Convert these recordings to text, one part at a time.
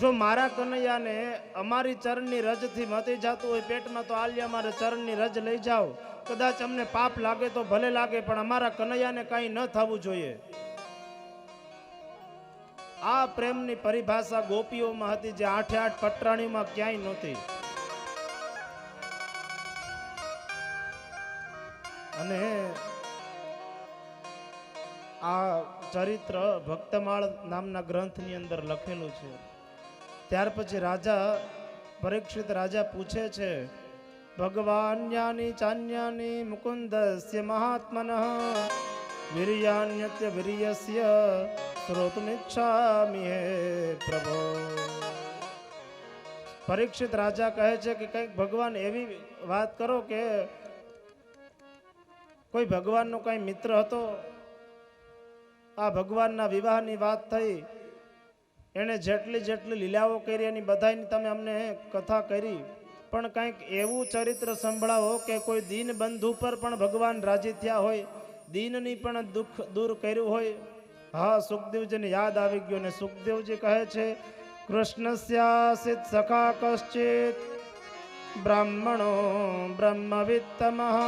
જો મારા કનૈયાને અમારી ચરણની રજથી મતી જતું હોય પેટમાં, તો આલ્યા અમારે ચરણની રજ લઈ જાઓ. કદાચ અમને પાપ લાગે તો ભલે લાગે, પણ અમારા કનૈયાને કાંઈ ન થવું જોઈએ. આ પ્રેમની પરિભાષા ગોપીઓમાં હતી, જે 8 પટરાણીઓમાં ક્યાંય નહોતી. અને આ ચરિત્ર ભક્તમાળ નામના ગ્રંથની અંદર લખેલું છે. ત્યાર પછી રાજા પરીક્ષિત રાજા પૂછે છે, ભગવાન્યાની ચાન્યાની મુકુંદસ્ય મહાત્મનઃ વીર્યાન્યત્ય વીર્યસ્ય શ્રોતુમિચ્છામિ હે પ્રભો. પરીક્ષિત રાજા કહે છે કે કંઈક ભગવાન એવી વાત કરો કે કોઈ ભગવાનનો કઈ મિત્ર હતો, આ ભગવાનના વિવાહની વાત થઈ, એને જેટલી લીલાઓ કરી એની બધાની તમે અમને કથા કરી, પણ કંઈક એવું ચરિત્ર સંભળાવો કે કોઈ દીન બંધુ પર પણ ભગવાન રાજી થયા હોય, દીનની પણ દુઃખ દૂર કર્યું હોય. હા, સુખદેવજીને યાદ આવી ગયો ને સુખદેવજી કહે છે, કૃષ્ણસ્યાસિત સખા કશ્ચિત બ્રાહ્મણો બ્રહ્મવિત્તમઃ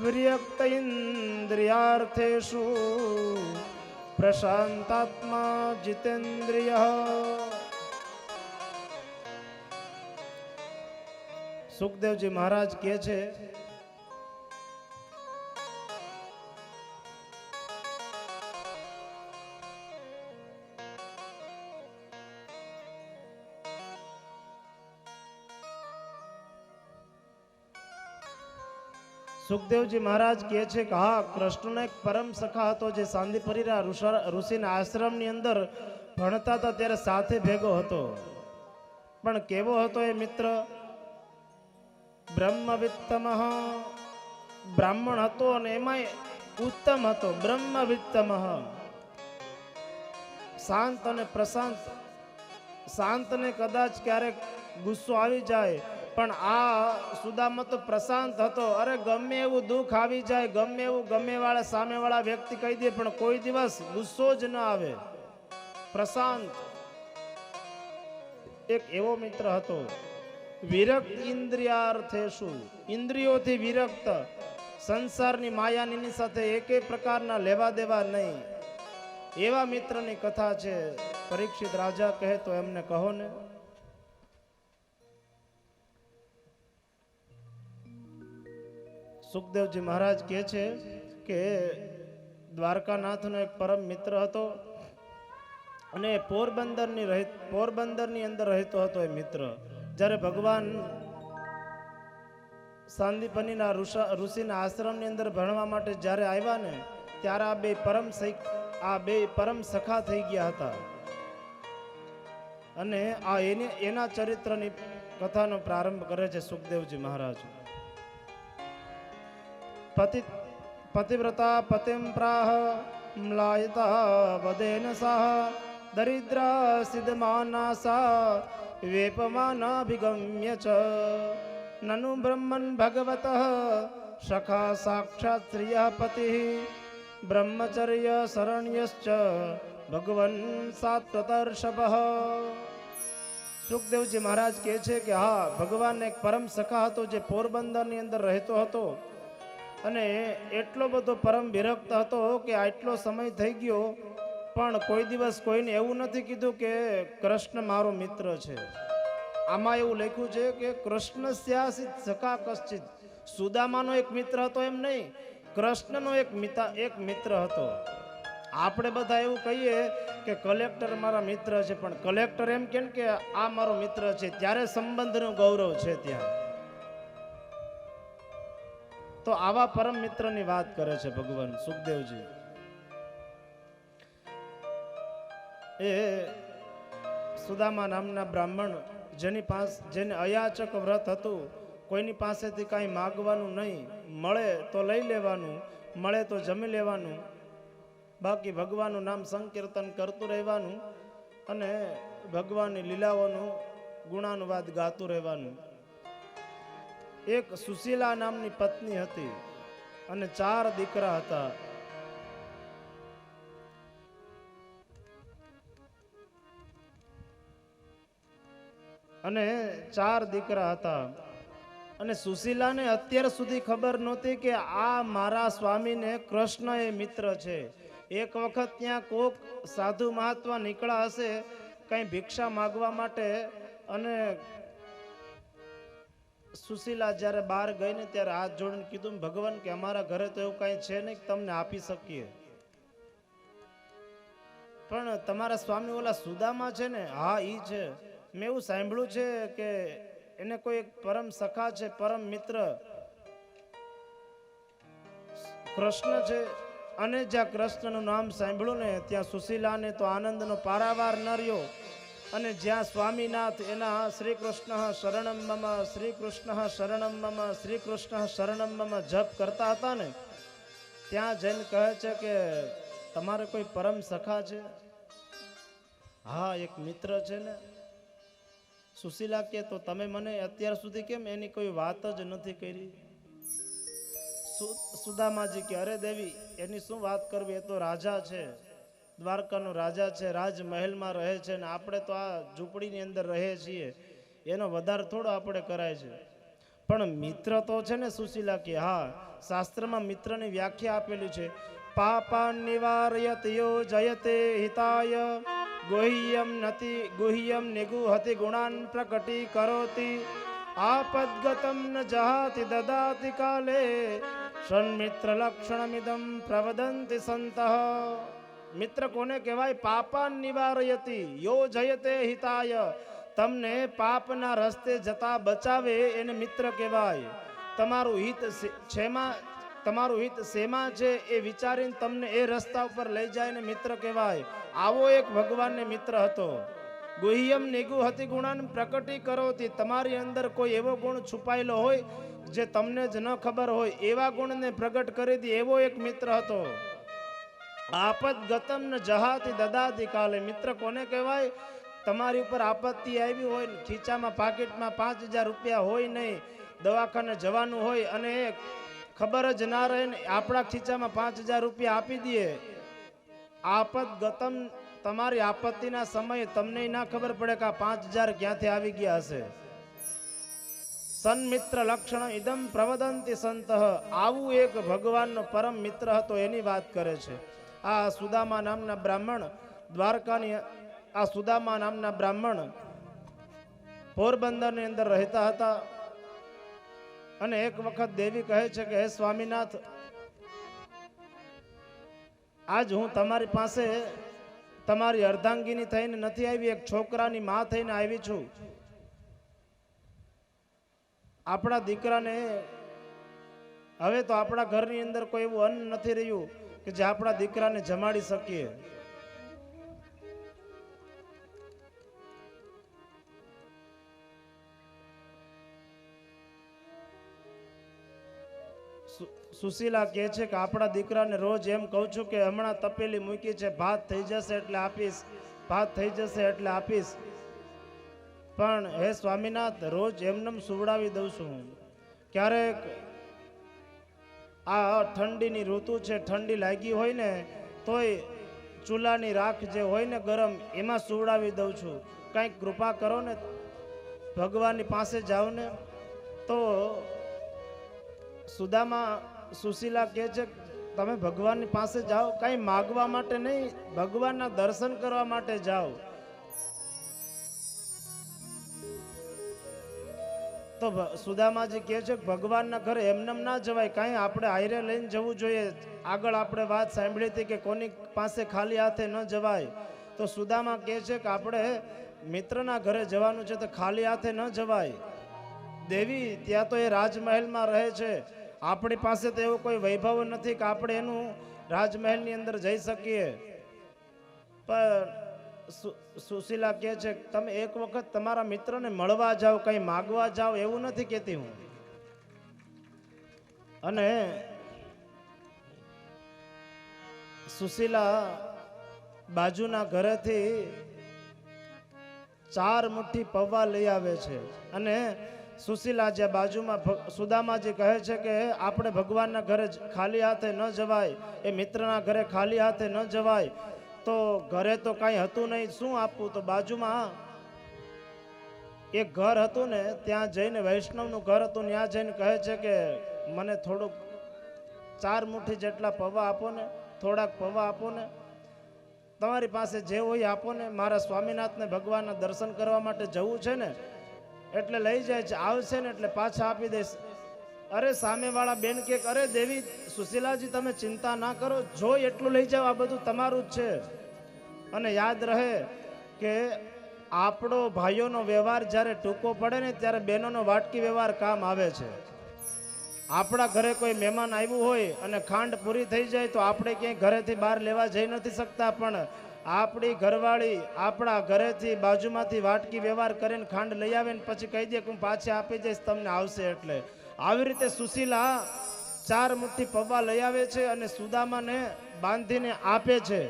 વિર્યક્ત ઇન્દ્રિયાર્થેષુ પ્રશાંતાત્મા જીતેન્દ્રિય. સુખદેવજી મહારાજ કહે છે, સુખદેવજી મહારાજ કહે છે કે હા, કૃષ્ણનો એક પરમ સખા હતો, જે સાંદીપરીના ઋષિના આશ્રમની અંદર ભણતા હતા ત્યારે સાથે ભેગો હતો. પણ કેવો હતો એ મિત્ર? બ્રહ્મવિત્તમઃ, બ્રાહ્મણ હતો અને એમાંય ઉત્તમ હતો. બ્રહ્મવિત્તમઃ, શાંત અને પ્રશાંત. શાંતને કદાચ ક્યારેક ગુસ્સો આવી જાય, પણ આ સુદામા તો પ્રશાંત હતો. અરે ગમે એવું દુઃખ આવી જાય, ગમે એવું ગમે વાળા સામે વાળા વ્યક્તિ કહી દે, પણ કોઈ દિવસ ગુસ્સો જ ન આવે. પ્રશાંત એક એવો મિત્ર હતો. વિરક્ત ઇન્દ્રિયાર્થેષુ, ઇન્દ્રિયોથી વિરક્ત, સંસારની માયાની સાથે એકે પ્રકારના લેવા દેવા નહીં, એવા મિત્રની કથા છે. પરીક્ષિત રાજા કહે તો એમને કહો ને. સુખદેવજી મહારાજ કહે છે કે દ્વારકાનાથનો એક પરમ મિત્ર હતો અને પોરબંદરની અંદર રહેતો હતો એ મિત્ર. જ્યારે ભગવાન સાંદીપનીના ઋષિના આશ્રમની અંદર ભણવા માટે જ્યારે આવ્યા ને, ત્યારે આ બે પરમ સખા થઈ ગયા હતા. અને આ એના ચરિત્રની કથાનો પ્રારંભ કરે છે સુખદેવજી મહારાજ. પતિવ્રતા પતિમ પ્રાહ મ્લાયતા વદેન સાહ દરિદ્રા સિદ્ધમાનાસા વેપમાનાભિગમ્ય ચ નનુ બ્રહ્મન ભગવતઃ સખા સાક્ષાત શ્રિય પતિ બ્રહ્મચર્ય શરણ્યશ્ચ ભગવન સાત્વતર્ષભ. સુખદેવજી મહારાજ કહે છે કે હા, ભગવાન એક પરમ સખા હતો, જે પોરબંદરની અંદર રહેતો હતો અને એટલો બધો પરમ વિરક્ત હતો કે આટલો સમય થઈ ગયો પણ કોઈ દિવસ કોઈને એવું નથી કીધું કે કૃષ્ણ મારો મિત્ર છે. આમાં એવું લખ્યું છે કે કૃષ્ણ સ્યાસિત સખા કશ્ચિત. સુદામાનો એક મિત્ર હતો એમ નહીં, કૃષ્ણનો એક મિત્ર હતો. આપણે બધા એવું કહીએ કે કલેક્ટર મારા મિત્ર છે, પણ કલેક્ટર એમ કે આ મારો મિત્ર છે, ત્યારે સંબંધનું ગૌરવ છે ત્યાં. તો આવા પરમ મિત્રની વાત કરે છે ભગવાન સુખદેવજી. એ સુદામા નામના બ્રાહ્મણ, જેને અયાચક વ્રત હતું, કોઈની પાસેથી કાંઈ માગવાનું નહીં, મળે તો લઈ લેવાનું, મળે તો જમી લેવાનું, બાકી ભગવાનનું નામ સંકીર્તન કરતું રહેવાનું અને ભગવાનની લીલાઓનું ગુણાનુવાદ ગાતું રહેવાનું. એક સુશીલા નામની પત્ની હતી અને 4 દીકરા હતા. અને 4 દીકરા હતા. અને સુશીલાને અત્યાર સુધી ખબર નહોતી કે આ મારા સ્વામીને કૃષ્ણ એ મિત્ર છે. એક વખત ત્યાં કોક સાધુ મહાત્મા નીકળ્યા હશે કંઈ ભિક્ષા માગવા માટે, અને સુશીલા જ્યારે બહાર ગઈ ને ત્યારે હાથ જોડીને કીધું, ભગવાન કે અમારા ઘરે તો એવું કાંઈ છે નહીં કે તમને આપી શકીએ, પણ તમારા સ્વામી ઓલા સુદામા છે ને, હા ઈ છે, મેં એવું સાંભળ્યું છે કે એને કોઈ એક પરમ સખા છે, પરમ મિત્ર કૃષ્ણ છે. અને જ્યાં કૃષ્ણનું નામ સાંભળ્યું ને ત્યાં સુશીલાને તો આનંદનો પારાવાર ન રહ્યો. અને જ્યાં સ્વામીનાથ એના શ્રી કૃષ્ણ શરણમ મમ, શ્રી કૃષ્ણ શરણમ મમ, શ્રી કૃષ્ણ શરણમ મમ જપ કરતા હતા ને, ત્યાં જઈને કહે છે કે તમારે કોઈ પરમ સખા છે? હા, એક મિત્ર છે ને. સુશીલા કે તો તમે મને અત્યાર સુધી કેમ એની કોઈ વાત જ નથી કરી? સુદામાજી કે અરે દેવી, એની શું વાત કરવી, એ તો રાજા છે, દ્વારકાનો રાજા છે, રાજમહેલમાં રહે છે, ને આપણે તો આ ઝૂંપડીની અંદર રહીએ છીએ, એનો વધારે થોડો આપણે કરાય છે. પણ મિત્ર તો છે ને સુશીલા કે હા, શાસ્ત્રમાં મિત્રની વ્યાખ્યા આપેલી છે, પાપાન નિવારયત યો જયતે હિતાય ગુહ્યમ નતિ ગુહ્યમ નિગુહતિ ગુણાન પ્રકટી કરોતિ આપદ્ગતમ ન જહાતિ દદાતિ કાલે સન્મિત્ર લક્ષણમિદમ પ્રવદંતિ સંતઃ. મિત્ર કોને કહેવાય? પાપાન નિવારયતિ યો જયતે હિતાય, તમને પાપના રસ્તે જતા બચાવે એને મિત્ર કહેવાય. તમારું હિત શેમાં છે એ વિચારીને તમને એ રસ્તા ઉપર લઈ જાય ને મિત્ર કહેવાય. આવો એક ભગવાનને મિત્ર હતો. ગુહ્યમ નિગુહતિ ગુણાન પ્રકટી કરોતી, તમારી અંદર કોઈ એવો ગુણ છુપાયેલો હોય જે તમને જ ન ખબર હોય, એવા ગુણને પ્રગટ કરી દે એવો એક મિત્ર હતો. આપદ ગતમ ન જહાતિ દદાતિ કાલે, મિત્ર કોને કહેવાય? તમારી ઉપર આપત્તિ આવી હોય, ખીચામાં પાકીટમાં 5000 રૂપિયા હોય નહીં, દવાખાને જવાનું હોય અને ખબર જ ના રહે ને આપણા ખીચામાં 5000 રૂપિયા આપી દઈએ. આપદ ગતમ, તમારી આપત્તિના સમયે તમને ના ખબર પડે કે આ 5000 ક્યાંથી આવી ગયા હશે. સન્મિત્ર લક્ષણ ઇદમ પ્રવદંતિ સંતઃ, આવું એક ભગવાનનો પરમ મિત્ર હતો એની વાત કરે છે. આ સુદામા નામના બ્રાહ્મણ દ્વારકાની, આ સુદામા નામના બ્રાહ્મણ પોરબંદરની અંદર રહેતા હતા. અને એક વખત દેવી કહે છે કે હે સ્વામીનાથ, આજ હું તમારી પાસે તમારી અર્ધાંગીની થઈને નથી આવી, એક છોકરાની માં થઈને આવી છું. આપણા દીકરાને હવે તો આપણા ઘરની અંદર કોઈ એવું અન્ન નથી રહ્યું કે જે આપણા દીકરાને જમાડી શકીએ. સુશીલા કહે છે કે આપણા દીકરાને રોજ એમ કહું છું કે હમણાં તપેલી મૂકી છે, ભાત થઈ જશે એટલે આપીશ, ભાત થઈ જશે એટલે આપીશ, પણ હે સ્વામીનાથ રોજ એમનેમ સુવડાવી દઉં છું. ક્યારેક આ ઠંડીની ઋતુ છે, ઠંડી લાગી હોય ને તોય ચૂલાની રાખ જે હોય ને ગરમ, એમાં સુવડાવી દઉં છું. કંઈક કૃપા કરો ને, ભગવાનની પાસે જાઓ ને. તો સુશીલા કહે છે તમે ભગવાનની પાસે જાઓ, કઈ માગવા માટે નહીં, ભગવાનના દર્શન કરવા માટે જાઓ. તો સુદામાજી કહે છે કે ભગવાનના ઘરે એમનેમ ના જવાય, કાંઈ આપણે આયરે લઈને જવું જોઈએ. આગળ આપણે વાત સાંભળી હતી કે કોની પાસે ખાલી હાથે ન જવાય. તો સુદામા કહે છે કે આપણે મિત્રના ઘરે જવાનું છે તો ખાલી હાથે ન જવાય. દેવી ત્યાં તો એ રાજમહેલમાં રહે છે, આપણી પાસે તો એવો કોઈ વૈભવ નથી કે આપણે એનું રાજમહેલની અંદર જઈ શકીએ. પણ સુશીલા કહે છે તમે એક વખત તમારા મિત્રને મળવા જાઓ, કઈ માગવા જાઓ એવું નથી કહેતી હું. અને સુશીલા બાજુના ઘરેથી 4 મુઠ્ઠી પૌવા લઈ આવે છે. અને સુશીલા જે બાજુમાં સુદામાજી કહે છે કે આપણે ભગવાનના ઘરે ખાલી હાથે ન જવાય, એ મિત્રના ઘરે ખાલી હાથે ન જવાય. તો ઘરે તો કાંઈ હતું નહીં, શું આપવું? તો બાજુમાં એક ઘર હતું ને ત્યાં જઈને વૈષ્ણવનું ઘર હતું, ત્યાં જઈને કહે છે કે મને થોડુંક 4 મુઠ્ઠી જેટલા પૌવા આપો ને, થોડાક પૌવા આપો ને, તમારી પાસે જે હોય આપો ને, મારા સ્વામિનાથને ભગવાનના દર્શન કરવા માટે જવું છે ને એટલે લઈ જાય છે, આવશે ને એટલે પાછા આપી દઈશ. અરે સામેવાળા બેન કે અરે દેવી સુશીલાજી તમે ચિંતા ના કરો, જો એટલું લઈ જાઓ, આ બધું તમારું જ છે. અને યાદ રહે કે આપણો ભાઈઓનો વ્યવહાર જ્યારે ટૂંકો પડે ને ત્યારે બહેનોનો વાટકી વ્યવહાર કામ આવે છે. આપણા ઘરે કોઈ મહેમાન આવ્યું હોય અને ખાંડ પૂરી થઈ જાય તો આપણે ક્યાંય ઘરેથી બહાર લેવા જઈ નથી શકતા, પણ આપણી ઘરવાળી આપણા ઘરેથી બાજુમાંથી વાટકી વ્યવહાર કરીને ખાંડ લઈ આવે ને પછી કહી દે કે હું પાછી આપી જઈશ તમને આવશે. એટલે આવી રીતે સુશીલા 4 મુઠ્ઠી પૌવા લઈ આવે છે અને સુદામાને બાંધીને આપે છે.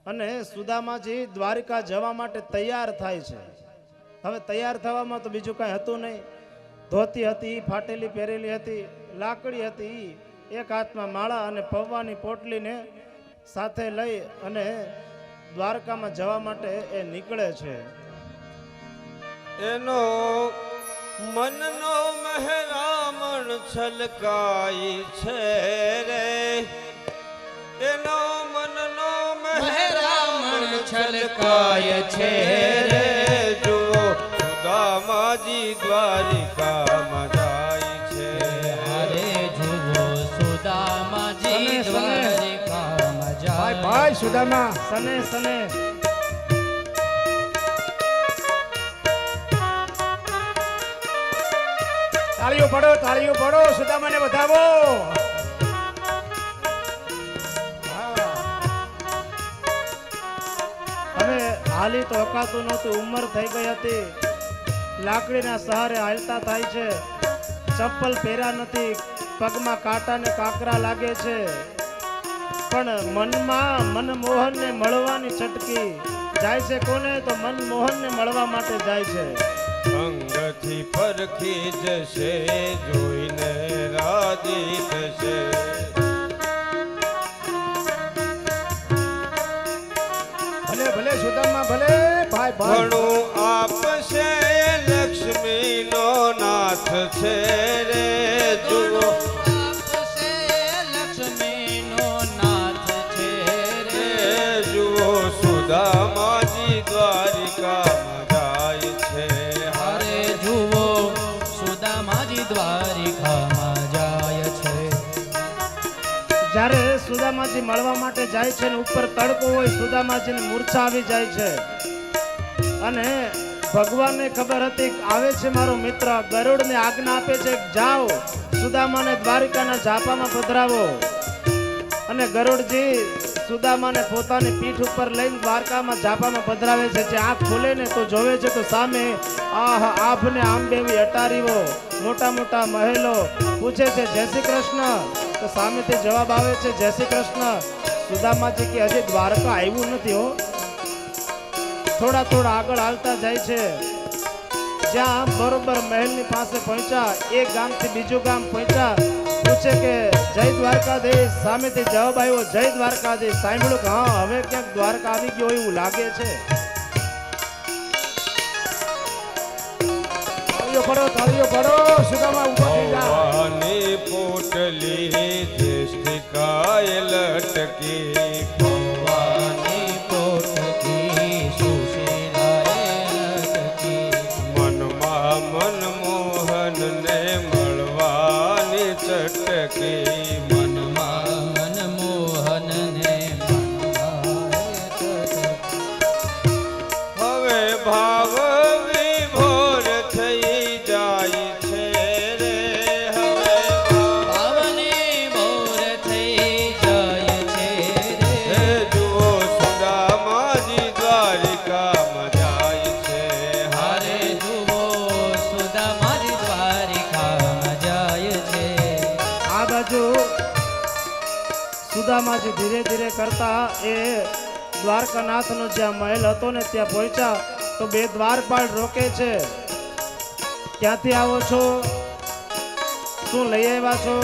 અને સુદામાજી દ્વારિકા જવા માટે તૈયાર થાય છે. હવે તૈયાર થવામાં તો બીજું કાંઈ હતું નહીં. ધોતી હતી ફાટેલી પહેરેલી હતી, લાકડી હતી, એક હાથમાં માળા અને પૌવાની પોટલીને સાથે લઈ અને દ્વારકામાં જવા માટે એ નીકળે છે. એનો મનનો મહેરામણ છલકાય છે રે, એનો મનનો મહેરામણ છલકાય છે રે. જુઓ સુદામાજી દ્વારિકામાં જાય છે. અરે જુઓ સુદામાજી દ્વારિકામાં જાય. ભાઈ સુદામા સને સને તાળીઓ પડો, સુદામાને વધાવો. હવે હાલી તો અકાતું નહોતું, ઉંમર થઈ ગઈ હતી, લાકડીના સહારે હાલતા થાય છે, ચપ્પલ પહેર્યા નથી, પગમાં કાંટા ને કાંકરા લાગે છે, પણ મનમાં મનમોહનને મળવાની છટકી જાય છે. કોને? તો મનમોહનને મળવા માટે જાય છે. અંગથી પરખી જશે, જોઈને રાજી થશે. ભલે ભલે સુદામા ભલે ભાઈ ઘણું આપશે લક્ષ્મીનો નાથ છે રે. જુઓ લક્ષ્મીનો નાથ છે રે. જુઓ સુદામાજી દ્વારિકામાં જાય છે. અરે જુઓ સુદામાજી દ્વારિકામાં જાય છે. જ્યારે સુદામાજી મળવા માટે જાય છે ને ઉપર તડકો હોય, સુદામાજીને મૂર્છા આવી જાય છે. અને ભગવાનને ખબર હતી કે આવે છે મારો મિત્ર, ગરુડને આજ્ઞા આપે છે કે જાઓ સુદામાને દ્વારિકાના ઝાપામાં પધરાવો. અને ગરુડજી સુદામાને પોતાની પીઠ ઉપર લઈને દ્વારકામાં ઝાપામાં પધરાવે છે. જે આંખ ખોલે ને તો જોવે છે તો સામે આભને આંબેવી અટારીઓ, મોટા મોટા મહેલો. પૂછે છે જય શ્રી કૃષ્ણ, તો સામેથી જવાબ આવે છે જય શ્રી કૃષ્ણ. સુદામાજી કે હજી દ્વારકા આવ્યું નથી હો. થોડા થોડા આગળ હાલતા જાય છે. જ્યાં બરોબર મહેલની પાસે પહોંચ્યા, એક ગામથી બીજું ગામ પહોંચ્યા, પૂછે કે જય દ્વારકાધીશ. સામેથી જવાબ આવ્યો જય દ્વારકાધીશ. સાંભળ્યું કે હા હવે ક્યાંક દ્વારકા આવી ગયો એવું લાગે છે. તાળીઓ પડો, સુદામા ઊભો થઈ જા. પૌવાની પોટલી દેશિકાય લટકી, પૌવાની પોટલી સુશીલાએ લટકી. મનમાં મનમોહનને મળવાની ચટકી. મનમાં મનમોહનને મળવાએ ચટકી. હવે ભાવ વિભોર થઈ જાય છે રે. હવે ભાવની બોર થઈ જાય છે હે રે. જુઓ સુદામાજી દ્વારિકામાં જાય છે. હારે જુઓ સુદામાજી દ્વારિકામાં જાય છે. આ બાજુ સુદામાજી ધીરે ધીરે કરતા એ દ્વારકાનાથનો જ્યાં મહેલ હતો ને ત્યાં પહોંચ્યા તો બે દ્વારપાળ રોકે છે. ક્યાંથી આવો છો? શું લઈ આવ્યા છો?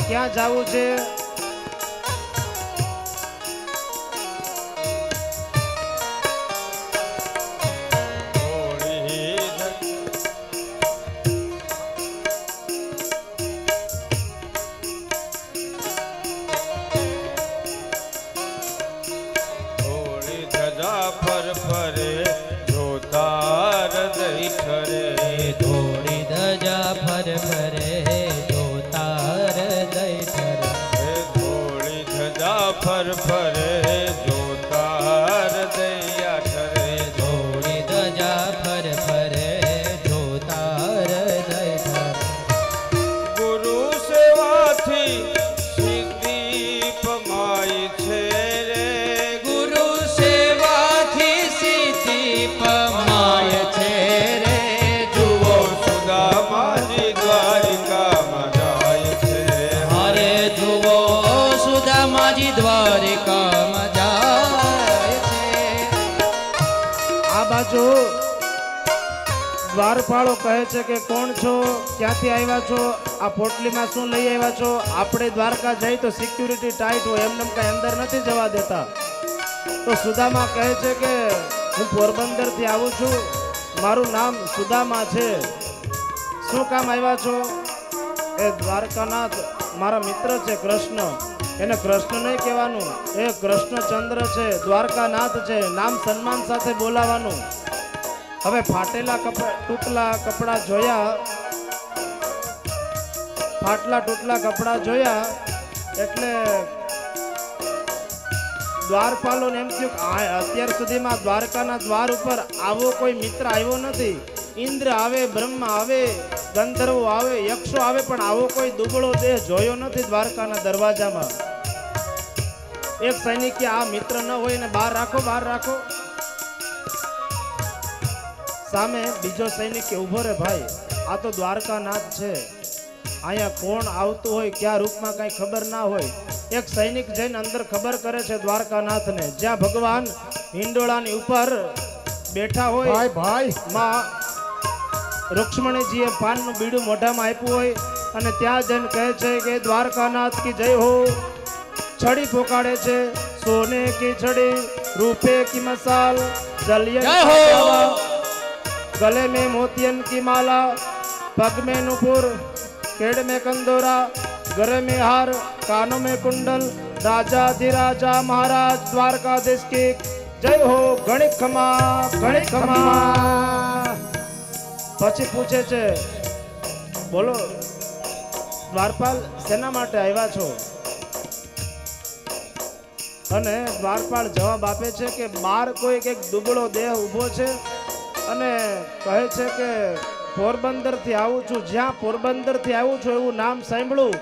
ક્યાં જવું છે? ફર ફરે જોતા હૃદય ઠરે જોડી ધજા ફર ફરે જોતા હૃદય ઠરે. ગુરુ સેવાથી સિદ્ધિ પમાય છે રે ગુરુ સેવાથી સિદ્ધિ પમાય છે રે. જુઓ સુદામાજી દ્વારિકામાં જાય છે હરે જુઓ સુદામાજી દ્વારિકામાં જાય છે. આ બાજુ દ્વારપાળો કહે છે કે કોણ છો, ક્યાંથી આવ્યા છો, આ પોટલીમાં શું લઈ આવ્યા છો. આપણે દ્વારકા જઈ તો સિક્યુરિટી ટાઈટ હોય, એમને કઈ અંદર નથી જવા દેતા. તો સુદામા કહે છે કે હું પોરબંદર થી આવું છું, મારું નામ સુદામા છે. શું કામ આવ્યા છો? એ દ્વારકાનાથ મારા મિત્ર છે કૃષ્ણ. એને કૃષ્ણ નહીં કહેવાનું, એ કૃષ્ણચંદ્ર છે, દ્વારકાનાથ છે, નામ સન્માન સાથે બોલાવાનું. હવે ફાટેલા તૂટલા કપડા જોયા, ફાટલા તૂટલા કપડા જોયા એટલે દ્વારપાલો એમ થયું કે અત્યાર સુધીમાં દ્વારકાના દ્વાર ઉપર આવો કોઈ મિત્ર આવ્યો નથી. ઇન્દ્ર આવે, બ્રહ્મા આવે, ગંધર્વો આવે, યક્ષો આવે, પણ આવો કોઈ દુબળો દેહ જોયો નથી દ્વારકાના દરવાજામાં. એક સૈનિકે આ મિત્ર ન હોય ને બહાર રાખો, બહાર રાખો. સામે બીજો સૈનિક ઉભો રે, ભાઈ આ તો દ્વારકાનાથ છે, અહીંયા કોણ આવતું હોય, ક્યાં રૂપમાં કઈ ખબર ના હોય. એક સૈનિક જઈને અંદર ખબર કરે છે દ્વારકાનાથને, જ્યાં ભગવાન હિંડોળાની ઉપર બેઠા હોય. ભાઈ ભાઈ માં રૂક્ષ્મણીજીએ પાનનું બીડું મોઢામાં આપ્યું હોય અને ત્યાં જઈને કહે છે કે દ્વારકાનાથ કી જય હો. છડી પોકાડે છે, સોને કી છડી, રૂપે કી મસાલ, જલિયન જય હો. गले में मोतियन की माला, पग में नुपुर, केड़ में कंदोरा, गले में हार, कानों में कुंडल, राजा अधिराजा महाराज द्वारकाधीश की जय हो. गणित खमा, गणित खमा. પછી પૂછે છે, બોલો દ્વારપાલ શેના માટે આવ્યા છો? અને દ્વારપાલ જવાબ આપે છે કે બાર કોઈ એક દુબળો દેહ ઊભો છે અને કહે છે કે પોરબંદર થી આવું છું, જ્યાં પોરબંદર થી આવું છું એવું નામ સાંભળ્યું.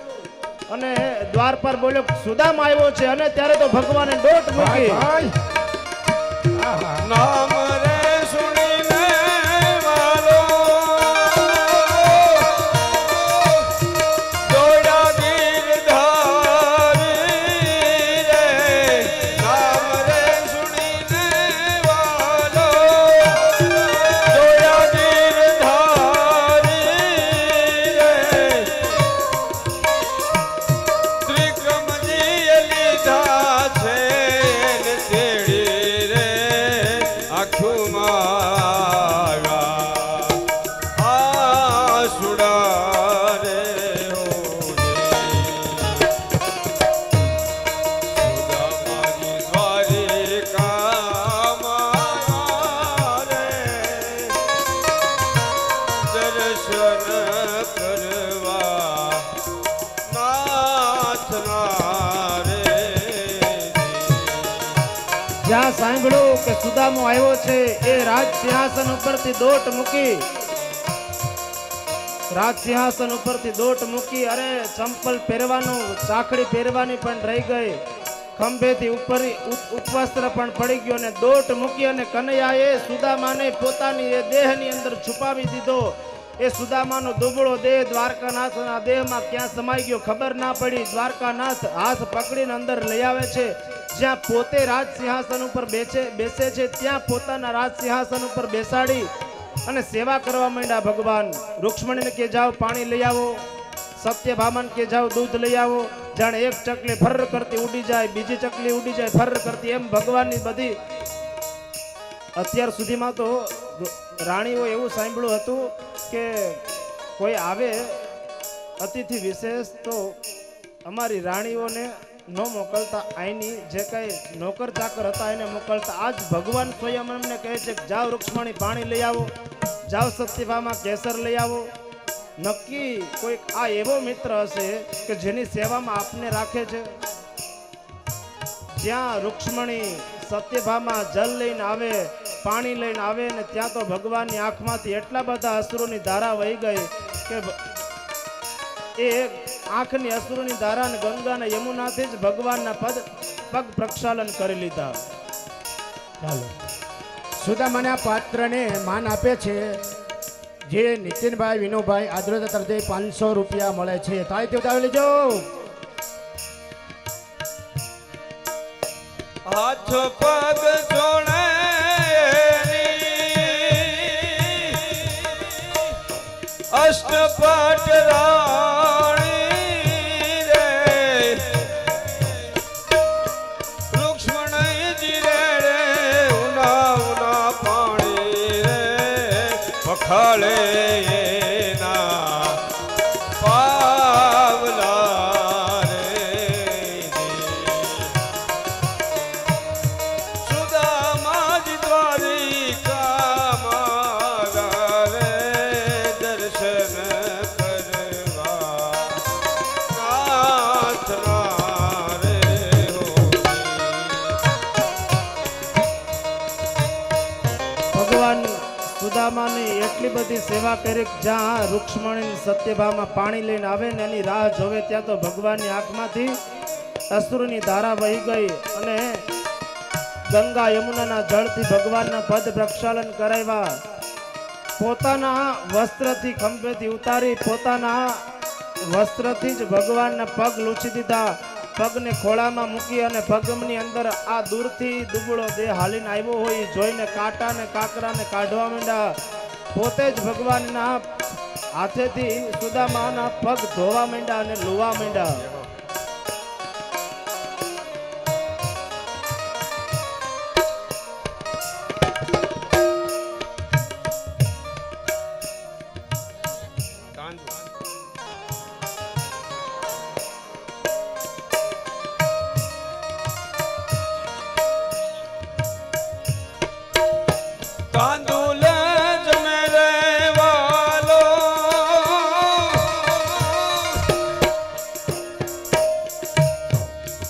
અને દ્વાર પર બોલ્યો સુદામા આવ્યો છે. અને ત્યારે તો ભગવાને દોટ મૂકી. ભાઈ આહા. નામ રે સુણીને વાલો દોડા ગીરધારી રે. નામ રે સુણીને વાલો દોડા ગીરધારી રે. ત્રિક્રમજીએ લીધા છે ને તેડી રે આખું મારા આસુડા રે સુદામાની દ્વારિકામાં રે દર્શન કરવા નાથના રે. જ્યાં સાંભળ્યું કે સુદામો આવ્યો છે એ રાજ સિંહાસન ઉપરથી દોટ મૂકી, રાજ સિંહાસન ઉપરથી દોટ મૂકી. અરે ચંપલ પહેરવાનું, ચાકડી પહેરવાની પણ રહી ગઈ, ખંભેથી ઉપર ઉપવસ્ત્ર પણ પડી ગયો ને દોટ મૂકી. અને કનૈયાએ સુદામાને પોતાની એ દેહની અંદર છુપાવી દીધો. એ સુદામાનો દુબળો દેહ દ્વારકાનાથના દેહમાં ક્યાં સમાઈ ગયો ખબર ના પડી. દ્વારકાનાથ હાથ પકડીને અંદર લઈ આવે છે. જ્યાં પોતે રાજ સિંહાસન ઉપર બેસે છે ત્યાં પોતાના રાજ સિંહાસન ઉપર બેસાડી અને સેવા કરવા માંડ્યા ભગવાન. રૂક્ષ્મણીને કે જાઓ પાણી લઈ આવો, સત્યભામાને કે જાઓ દૂધ લઈ આવો. જાણે એક ચકલી ફર કરતી ઉડી જાય, બીજી ચકલી ઉડી જાય ફર કરતી, એમ ભગવાનની બધી. અત્યાર સુધીમાં તો રાણીઓ એવું સાંભળ્યું હતું કે કોઈ આવે અતિથિ વિશેષ તો અમારી રાણીઓને ન મોકલતા, અહીંની જે કઈ નોકર ચાકર હતા એને મોકલતા. આજ ભગવાન સ્વયં અમને કહે છે કે જાઓ રૂક્ષ્મણી પાણી લઈ આવો, જાઓ સત્યભામા કેસર લઈ આવો. નક્કી કોઈક આ એવો મિત્ર હશે કે જેની સેવામાં આપને રાખે છે. જ્યાં રૂક્ષ્મણી સત્યભામા જલ લઈને આવે, પાણી લઈને આવે ને ત્યાં તો ભગવાનની આંખમાંથી એટલા બધા અસુરોની ધારા વહી ગઈ કે એ આંખની અસુરોની ધારા ને ગંગા ને યમુનાથી જ ભગવાનના પગ પ્રક્ષાલન કરી લીધા. ચાલો સુદામાના પાત્રને માન આપે છે. જે નીતિનભાઈ વિનુભાઈ આદ્રતા તરફથી 500 રૂપિયા મળે છે. તાળીથી ઉતારી લેજો. હાથ પગ જોડે અષ્ટપટ રાણી રે રૂક્ષ્મણીજી રે ઉના ઉના પાણી રે પખાળે એના પાવલા રે સુદામાજી દ્વારિકા મારા રે દર્શન કરવા નાથના રે ભગવાન સુદામાની એટલી બધી સેવા કરી કે જ્યાં રૂક્ષ્મણી સત્યભામા પાણી લઈને આવે ને એની રાહ જોવે ત્યાં તો ભગવાનની આંખમાંથી અસુરની ધારા વહી ગઈ અને ગંગા યમુનાના જળથી ભગવાનના પદ પ્રક્ષાલન કરાવ્યા. પોતાના વસ્ત્રથી ખંભેથી ઉતારી પોતાના વસ્ત્રથી જ ભગવાનના પગ લૂછી દીધા. પગને ખોળામાં મૂકી અને પગની અંદર આ દૂરથી દુબળો દેહ હાલીને આવ્યો હોય એ જોઈને કાંટા ને કાંકરાને કાઢવા માંડ્યા. પોતે જ ભગવાનના હાથેથી સુદામાના પગ ધોવા માંડ્યા અને લુવા માંડ્યા. તાંદુલ જમે રે વાલો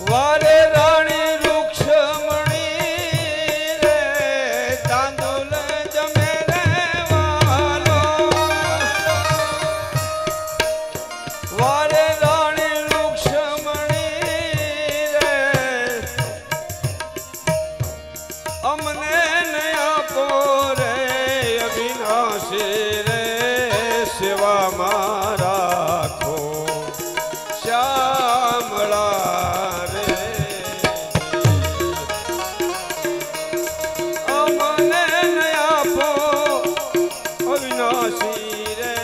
વારે રાણી રૂક્ષ્મણી રે તાંદુલ જમે રે વાલો વારે રાણી રૂક્ષ્મણી રે અમને નયા રે અવિનાશી રે સેવામાં રાખો શ્યામળા રે અમને નયા અવિનાશી રે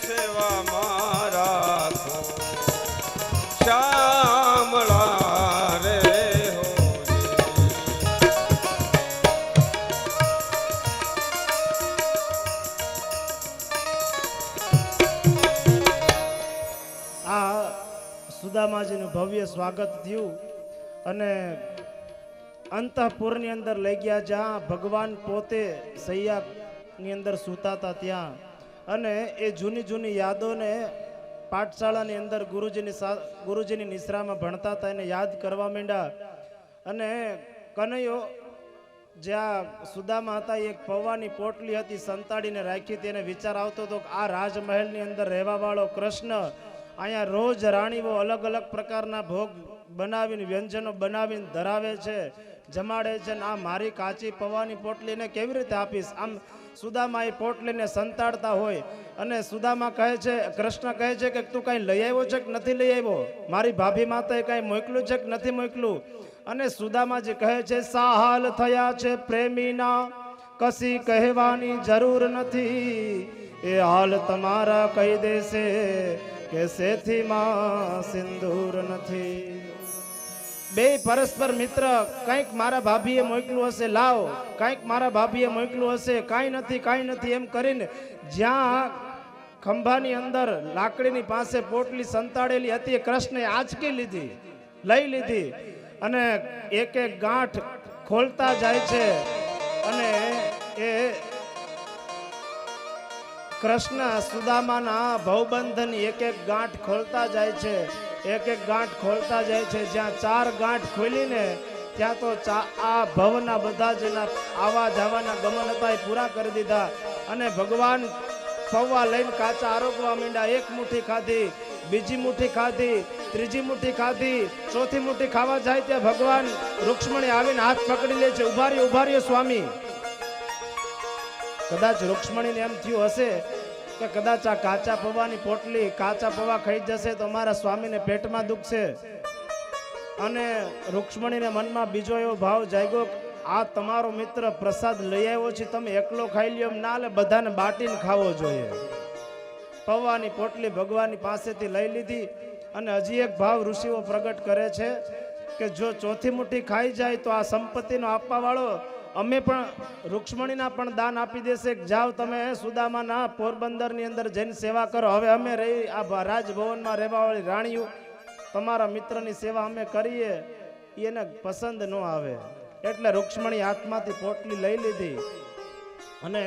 સેવામાં રાખો શ્યામળા રે સુદામાજીનું ભવ્ય સ્વાગત થયું અને અંતઃપુરની અંદર લઈ ગયા જ્યાં ભગવાન પોતે સૈયાની અંદર સૂતા હતા ત્યાં. અને એ જૂની જૂની યાદોને પાઠશાળાની અંદર ગુરુજીની નિશ્રામાં ભણતા હતા એને યાદ કરવા માંડ્યા. અને કનૈયો જ્યાં સુદામા હતા એક પૌવાની પોટલી હતી સંતાડીને રાખી તેને વિચાર આવતો હતો કે આ રાજમહેલની અંદર રહેવાવાળો કૃષ્ણ અહીંયા રોજ રાણીઓ અલગ અલગ પ્રકારના ભોગ બનાવીને વ્યંજનો બનાવીને ધરાવે છે, જમાડે છે ને આ મારી કાચી પૌવાની પોટલીને કેવી રીતે આપીશ? આમ સુદામા એ પોટલીને સંતાડતા હોય અને સુદામા કહે છે, કૃષ્ણ કહે છે કે તું કાંઈ લઈ આવ્યો છે કે નથી લઈ આવ્યો? મારી ભાભી માતાએ કાંઈ મોકલ્યું છે કે નથી મોકલ્યું? અને સુદામાજી કહે છે સાહાલ થયા છે પ્રેમીના કશી કહેવાની જરૂર નથી, એ હાલ તમારા કહી દેશે કે સેથીમાં સિંદૂર નથી. બે પરસ્પર મિત્ર, કંઈક મારા ભાભીએ મોકલું હશે લાવ, કંઈક મારા ભાભીએ મોકલું હશે, કાંઈ નથી એમ કરીને જ્યાં ખંભાની અંદર લાકડીની પાસે પોટલી સંતાડેલી હતી એ કૃષ્ણે આંચકી લીધી, લઈ લીધી અને એક એક ગાંઠ ખોલતા જાય છે અને એ કૃષ્ણ સુદામાના ભવબંધની એક એક ગાંઠ ખોલતા જાય છે, એક એક ગાંઠ ખોલતા જાય છે. જ્યાં 4 ગાંઠ ખોલીને ત્યાં તો આ ભવના બધા જ એના આવા જવાના ગમન હતા એ પૂરા કરી દીધા અને ભગવાન પૌવા લઈને કાચા આરોગવા માંડ્યા. એક મુઠ્ઠી ખાધી, બીજી મુઠ્ઠી ખાધી, ત્રીજી મુઠ્ઠી ખાધી, ચોથી મુઠ્ઠી ખાવા જાય ત્યાં ભગવાન રૂક્ષ્મણી આવીને હાથ પકડી લે છે. ઉભા રહ્યો સ્વામી. કદાચ રૂક્ષ્મણીને એમ થયું હશે કે કદાચ આ કાચા પૌવાની પોટલી કાચા પૌવા ખાઈ જશે તો અમારા સ્વામીને પેટમાં દુખશે. અને રૂક્ષ્મણીને મનમાં બીજો એવો ભાવ જાગ્યો, આ તમારો મિત્ર પ્રસાદ લઈ આવ્યો છે, તમે એકલો ખાઈ લ્યો એમ ના લે, બધાને બાટીને ખાવો જોઈએ. પૌવાની પોટલી ભગવાનની પાસેથી લઈ લીધી અને હજી એક ભાવ ઋષિઓ પ્રગટ કરે છે કે જો ચોથી મુઠ્ઠી ખાઈ જાય તો આ સંપત્તિનો આપવા વાળો અમે પણ રૂક્ષ્મણીના પણ દાન આપી દેશે. જાઓ તમે સુદામાના પોરબંદરની અંદર જઈને સેવા કરો. હવે અમે રહી આ રાજભવનમાં રહેવાવાળી રાણીઓ તમારા મિત્રની સેવા અમે કરીએ એને પસંદ ન આવે. એટલે રૂક્ષ્મણી હાથમાંથી પોટલી લઈ લીધી અને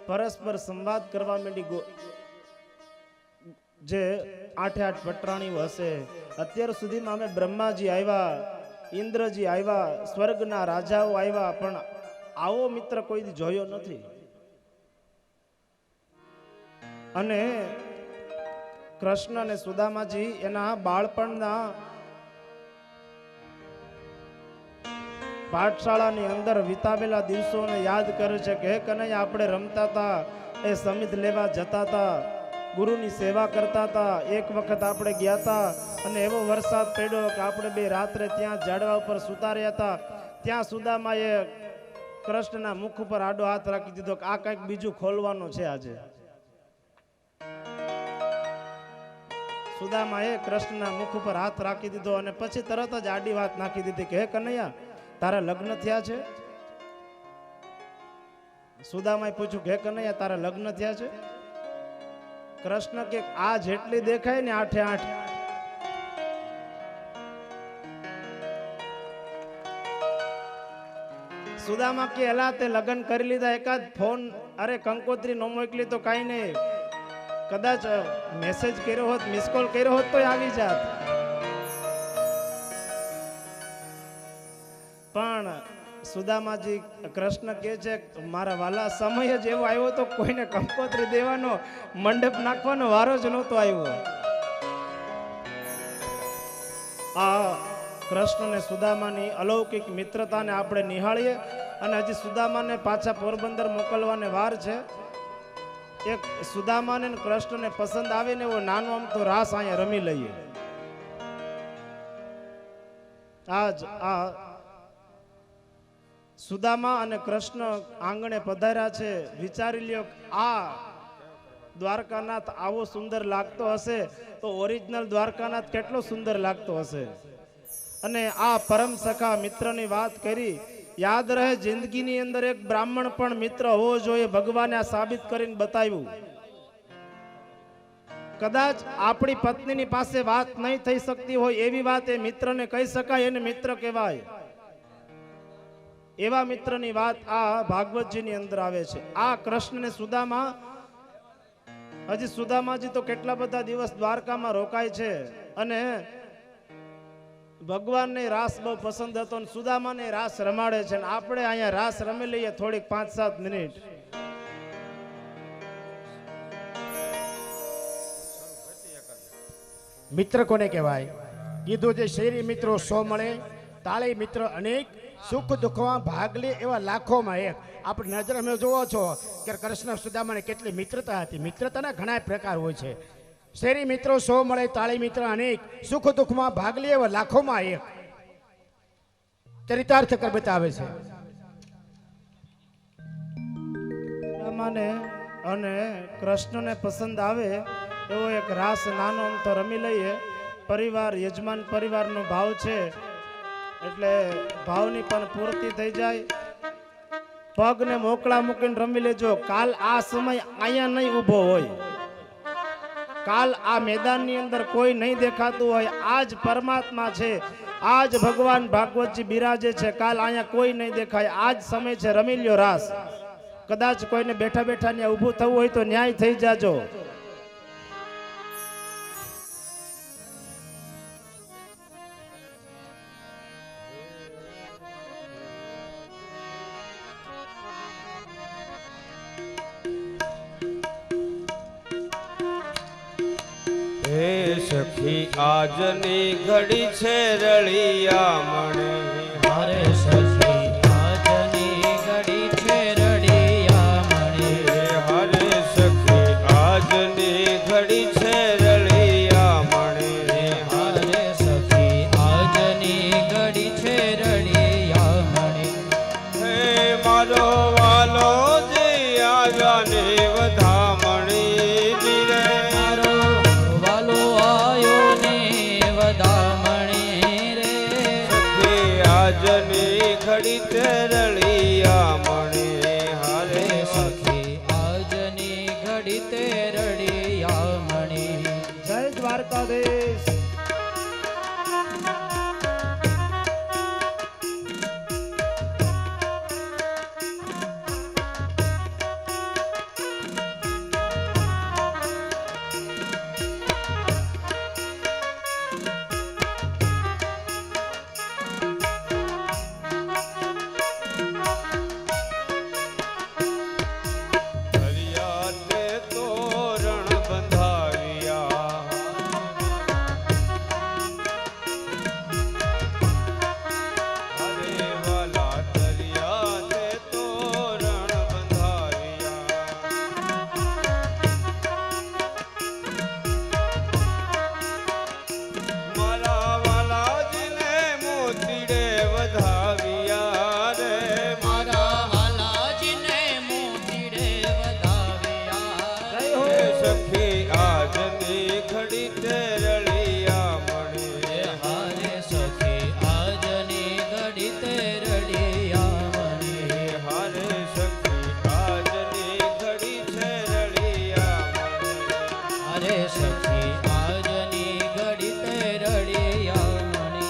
પરસ્પર સંવાદ કરવા માંડી. જે 8 પટરાણીઓ હશે, અત્યાર સુધીમાં અમે બ્રહ્માજી આવ્યા, ઇન્દ્રજી આવ્યા, સ્વર્ગના રાજાઓ આવ્યા, પણ આવો મિત્ર કોઈ જોયો નથી. અને કૃષ્ણ અને સુદામાજી એના બાળપણના પાઠશાળાની અંદર વિતાવેલા દિવસોને યાદ કરે છે કે હે કનૈયા, આપણે રમતા હતા, એ સમિત લેવા જતા હતા, ગુરુની સેવા કરતા હતા. એક વખત આપણે ગયા હતા અને એવો વરસાદ પડ્યો કે આપણે બે રાત્રે ત્યાં ઝાડવા ઉપર સુતા રહ્યા હતા. ત્યાં સુદામાએ કૃષ્ણના મુખ ઉપર આડો હાથ રાખી દીધો કે આ કંઈક બીજું ખોલવાનું છે આજે. સુદામાએ કૃષ્ણના મુખ ઉપર હાથ રાખી દીધો અને પછી તરત જ આડી વાત નાખી દીધી કે હે કનૈયા, તારા લગ્ન થયા છે? સુદામાએ પૂછ્યું કે હે કનૈયા, તારા લગ્ન થયા છે? કૃષ્ણ કે આ જેટલી દેખાય ને 8 સુદામા કે એલા તે લગ્ન કરી લીધા, એકાદ ફોન અરે કંકોત્રી નો મોકલી તો કાઈ નહીં, કદાચ મેસેજ કર્યો હોત, મિસ કોલ કર્યો હોત તો આવી જાત. પણ સુદામાજી કૃષ્ણ કહે છે મારા વાલા, સમય જ એવો આવ્યો તો કોઈને કંકોત્રી દેવાનો મંડપ નાખવાનો વારો જ નહોતો આવ્યો. આ કૃષ્ણ ને સુદામાની અલૌકિક મિત્રતાને આપણે નિહાળીએ અને હજી સુદામાને પાછા પોરબંદર મોકલવાને વાર છે. એક સુદામાને કૃષ્ણને પસંદ આવે ને એવો નાનો અમથો રાસ અહીંયા રમી લઈએ. આજ આ સુદામા અને કૃષ્ણ આંગણે પધાર્યા છે. વિચારી લ્યો, આ દ્વારકાનાથ આવો સુંદર લાગતો હશે તો ઓરિજિનલ દ્વારકાનાથ કેટલો સુંદર લાગતો હશે. અને આ પરમ સખા મિત્રની વાત કરી. યાદ રહે, જિંદગીની અંદર એક બ્રાહ્મણ પણ મિત્ર હોવો જોઈએ. ભગવાને આ સાબિત કરીને બતાવ્યું. કદાચ આપણી પત્નીની પાસે વાત નહીં થઈ શકતી હોય એવી વાત એ મિત્રને કહી શકાય, એને મિત્ર કહેવાય. એવા મિત્રની વાત આ ભાગવતજીની અંદર આવે છે. આ કૃષ્ણ ને સુદામા, હજી સુદામાજી તો કેટલા બધા દિવસ દ્વારકામાં રોકાય છે અને ભગવાનને રાસ બહુ પસંદ હતો અને સુદામાને રાસ રમાડે છે. અને આપણે અહીંયા રાસ રમી લઈએ થોડીક 5-7 મિનિટ. મિત્ર કોને કહેવાય? કીધું છે શેરી મિત્રો 100 મળે, તાળી મિત્ર અનેક, સુખ દુઃખમાં ભાગ લે એવા લાખોમાં એક. આપણે નજર અમે જોવો છો કે કૃષ્ણ સુદામાને કેટલી મિત્રતા હતી. મિત્રતાના ઘણા પ્રકાર હોય છે. શેરી મિત્રો 100 મળે, તાળી મિત્ર અનેક, સુખ દુઃખમાં ભાગ લે એવા લાખોમાં એક. ચરિતાર્થ કર બતાવે છે. રામાને અને કૃષ્ણને પસંદ આવે એવો એક રાસ નાનો અમથો રમી લઈએ. પરિવાર, યજમાન પરિવારનો ભાવ છે એટલે ભાવની પણ પૂર્તિ થઈ જાય. પગને મોકળા મૂકીને રમી લેજો. કાલ આ સમય અહીંયા નહીં ઊભો હોય, કાલ આ મેદાનની અંદર કોઈ નહીં દેખાતું હોય. આજ પરમાત્મા છે, આજ ભગવાન ભાગવતજી બિરાજે છે. કાલ અહીંયા કોઈ નહીં દેખાય. આજ સમય છે, રમી લ્યો રાસ. કદાચ કોઈને બેઠા બેઠા ત્યાં ઊભું થવું હોય તો ન્યાય થઈ જાજો. સખી આજની ઘડી છે રળિયા મણે હરે સખી આજની ઘડી છે રડિયા મણે હરે સખી આજની ઘડી છે રળિયા મણે હરે સખી આજની ઘડી છે રડિયા મણે હે મારો વાલો જે આજાને વધામણી રે મારો વાલો આયો ને વધામણી રે સખી આજની ઘડી તે રળિયા મણે હરે હરે સખી આજની ઘડી તે રડિયા મણે જય દ્વારકાધીશ. હરિયાતે તોરણ બંધાવ્યા હરે વાલા હરિયાતે તોરણ બંધાવ્યા મારા વાલાજીને મોતીડે વધાવ્યા રે મારા વાલાજીને મોતીડે વધાવ્યા જય હો. સખી આજની ઘડી તે રળિયા મણે હારે સખી આજની ઘડી તે રડિયા મણે હારે સખી આજની ઘડી છે રળિયા મણે હારે સખી આજની ઘડી તે રડિયા મણે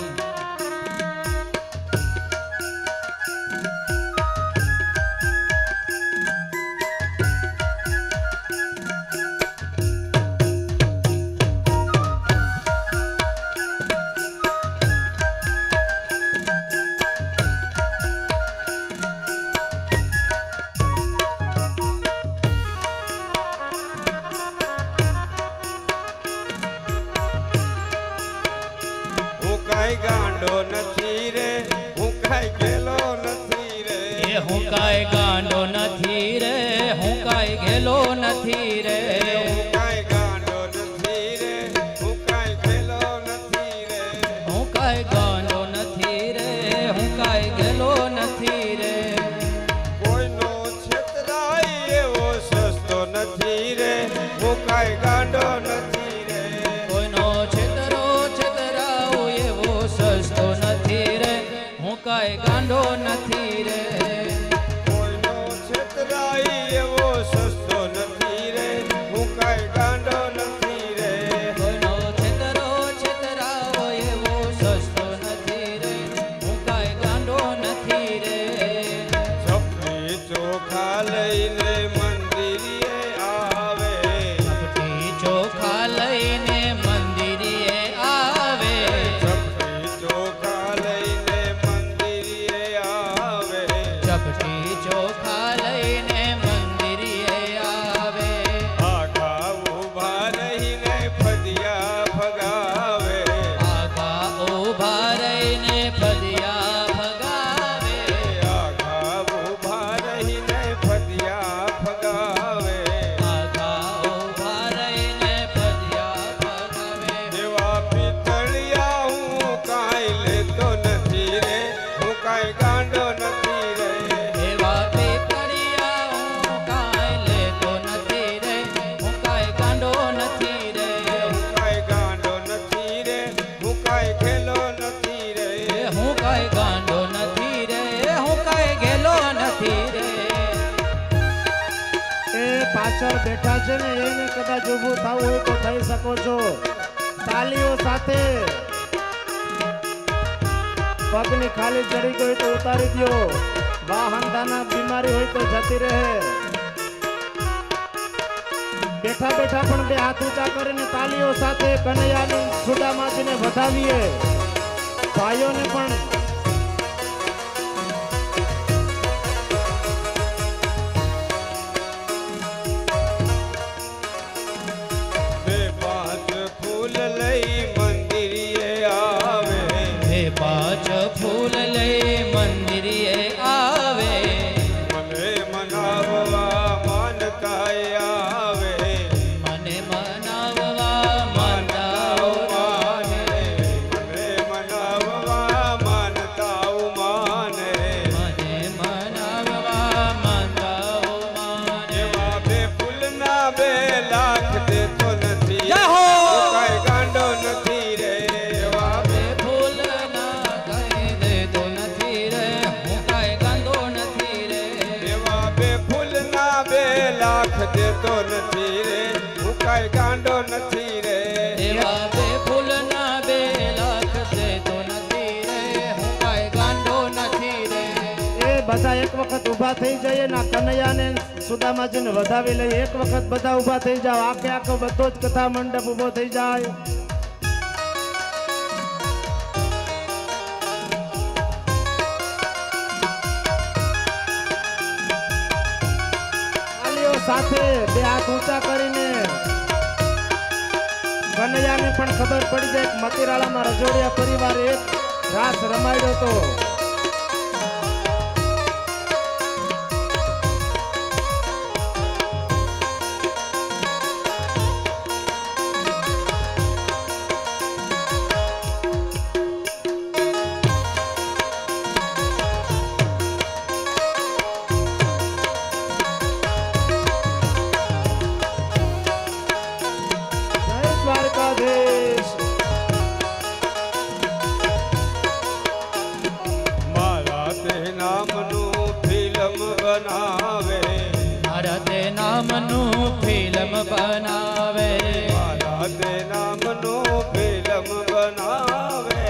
હું કાંઈ ગાંડો નથી રે હું કાંઈ ગેલો નથી રે એ હું કાંઈ ગાંડો નથી રે હું કાંઈ ગેલો નથી રે હું કાંઈ ગાંડો નથી રે હું કાંઈ ગેલો નથી રે હું કાંઈ ગાંડો નથી રે હું કાંઈ ગેલો નથી રે કોઈનો છેતરાય એવો સસ્તો નથી રે હું કાંઈ ગાંડો નથી રે કોઈનો છેતરાવો એવો સસ્તો નથી રે હું કાંઈ ગાંડો નથી રે કોઈનો છેતરાય એવો સસ્તો નથી રે હું કાંઈ ગાંડો નથી રે કોઈનો છેતરાવો એવો સસ્તો નથી રે હું કાંઈ ગાંડો નથી રે છપરી ચોખા લઈને મંદિરે આવે ચપટી ચોખા લઈને મંદિરે આવે છપરી ચોખા લઈને મંદિરે આવે ચપટી ચોખા લઈને મંદિરે આવે આખા ઊભા રહીને ફદિયા ભગાવે આગા ઊભા રહીને ફદિયા ભગાવે આખા ઊભા રહીને ફદિયા ભગાવે આગા ઊભા રહીને ફદિયા ભગાવે એવા પિતળિયા હું કાંઈ લેતો નથી રે હું કાંઈ ગાંડો નથી રે એવા પીપળિયા હું કાંઈ લેતો નથી રે હું કાંઈ ગાંડો નથી રે હું કાંઈ ગાંડો નથી રે હું કાંઈ ખેલો નથી રે હું કાંઈ ગાંડો નથી રે હું કાંઈ ગેલો નથી રે એ પાછળ બેઠા છે ને એને કદાચ ઊભું થવું હોય તો થઈ શકો છો. તાલીઓ સાથે પગની ખાલી ચડી ગઈ તો ઉતારી દો. વાહનદાના બીમારી હોય તો જતી રહે. બેઠા બેઠા પણ બે હાથ ઊંચા કરીને તાલીઓ સાથે કનૈયાની સુદામાજીને વધાવીએ. ભાઈઓને પણ બે પાંચ ફૂલ લઈ પાંચ ફૂલ લઈ મંદિરે આવે મને મનાવવા માનતાય આવે મને મનાવવા માનતાઓ માને મને મનાવવા માનતાઓ માને મને મનાવવા માનતાઓ માને એવા બે ફૂલના 2 લાખ દેતો નથી જય હો! હું કાંઈ ગાંડો નથી રે એવા બે ફૂલ ના કઈ દેતો નથી રે હું કાંઈ ગાંડો નથી રે એવા બે ફૂલના 2 લાખ દેતો નથી રે હું કાંઈ ગાંડો નથી રે એવા બે ફૂલના 2 લાખ દેતો નથી રે હું કાંઈ ગાંડો નથી રે એ બધા એક વખત ઊભા થઈ જઈએ ના કનૈયાને સુદામાજીને વધાવી લઈએ. એક વખત બધા ઊભા થઈ જાઓ. આખે આખો બધો જ કથા મંડપ ઊભો થઈ જાય. તાલીઓ સાથે 2 હાથ ઊંચા કરીને કનૈયાને પણ ખબર પડી જાય કે મતીરાળામાં રજોડિયા પરિવારે એક રાસ રમાડ્યો હતો. જય દ્વારકાધીશ. મારા તે નામનું ફિલ્મ બનાવે મારા તે નામનું ફિલ્મ બનાવે મારા તે નામનું ફિલ્મ બનાવે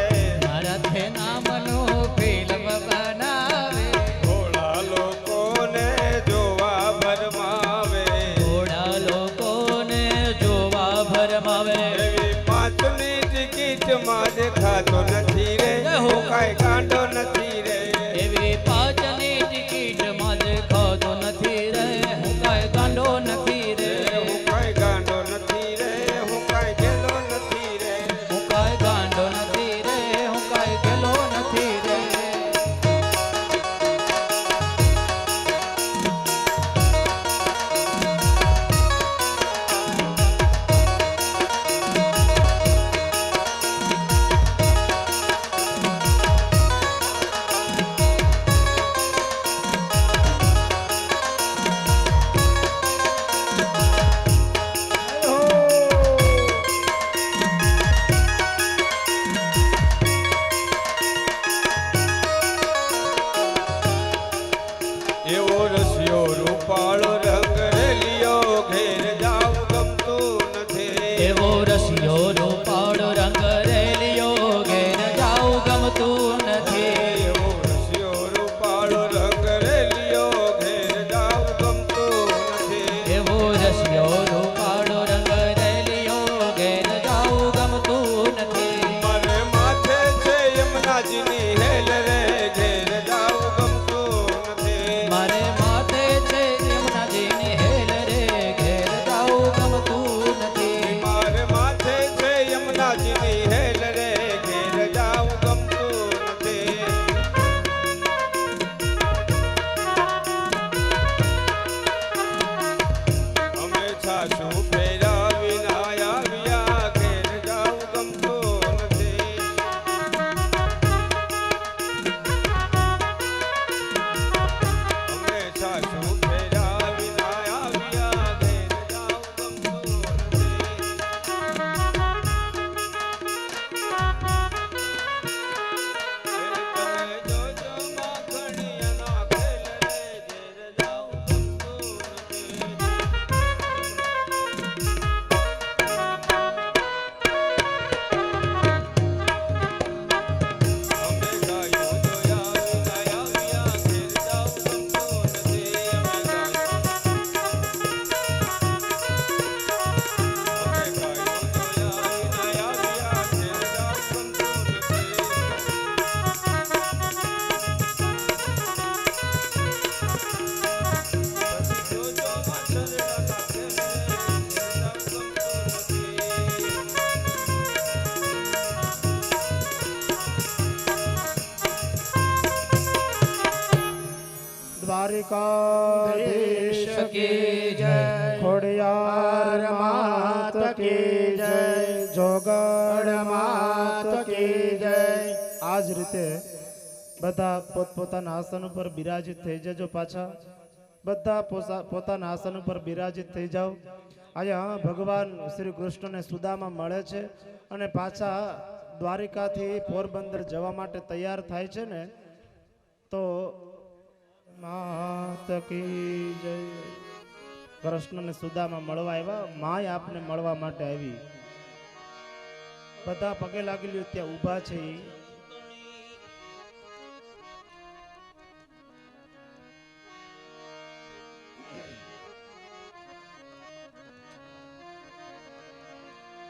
મારા તે નામનું ફિલ્મ બનાવે થોડા લોકોને જોવા ભરમાવે થોડા લોકોને જોવા ભરમાવે એવી 5ની ટિકિટમાં દેખાતો નથી રે હું કાંઈ ગાંડો નથી રે એવી 5ની ટિકિટમાં દેખાતો નથી રે હું કાંઈ ગાંડો નથી રે હું કાંઈ ગાંડો નથી રે હું કાંઈ ગેલો નથી રે હું કાંઈ ગાંડો નથી રે હું કાંઈ ગેલો નથી રે દ્વારિકાધીશ કી જય. ખોડિયાર માત કી જય જોગડ માત કી જય આ જ રીતે બધા પોતપોતાના આસન ઉપર બિરાજિત થઈ જજો પાછા બધા પોતાના આસન ઉપર બિરાજિત થઈ જાઓ અહીંયા ભગવાન શ્રી કૃષ્ણને સુદામા મળે છે અને પાછા દ્વારિકાથી પોરબંદર જવા માટે તૈયાર થાય છે ને તો માત કી જય કૃષ્ણને સુદામા મળવા આવ્યા માય આપને મળવા માટે આવી બધા પગે લાગી લ્યો ત્યાં ઊભા છે ઈ.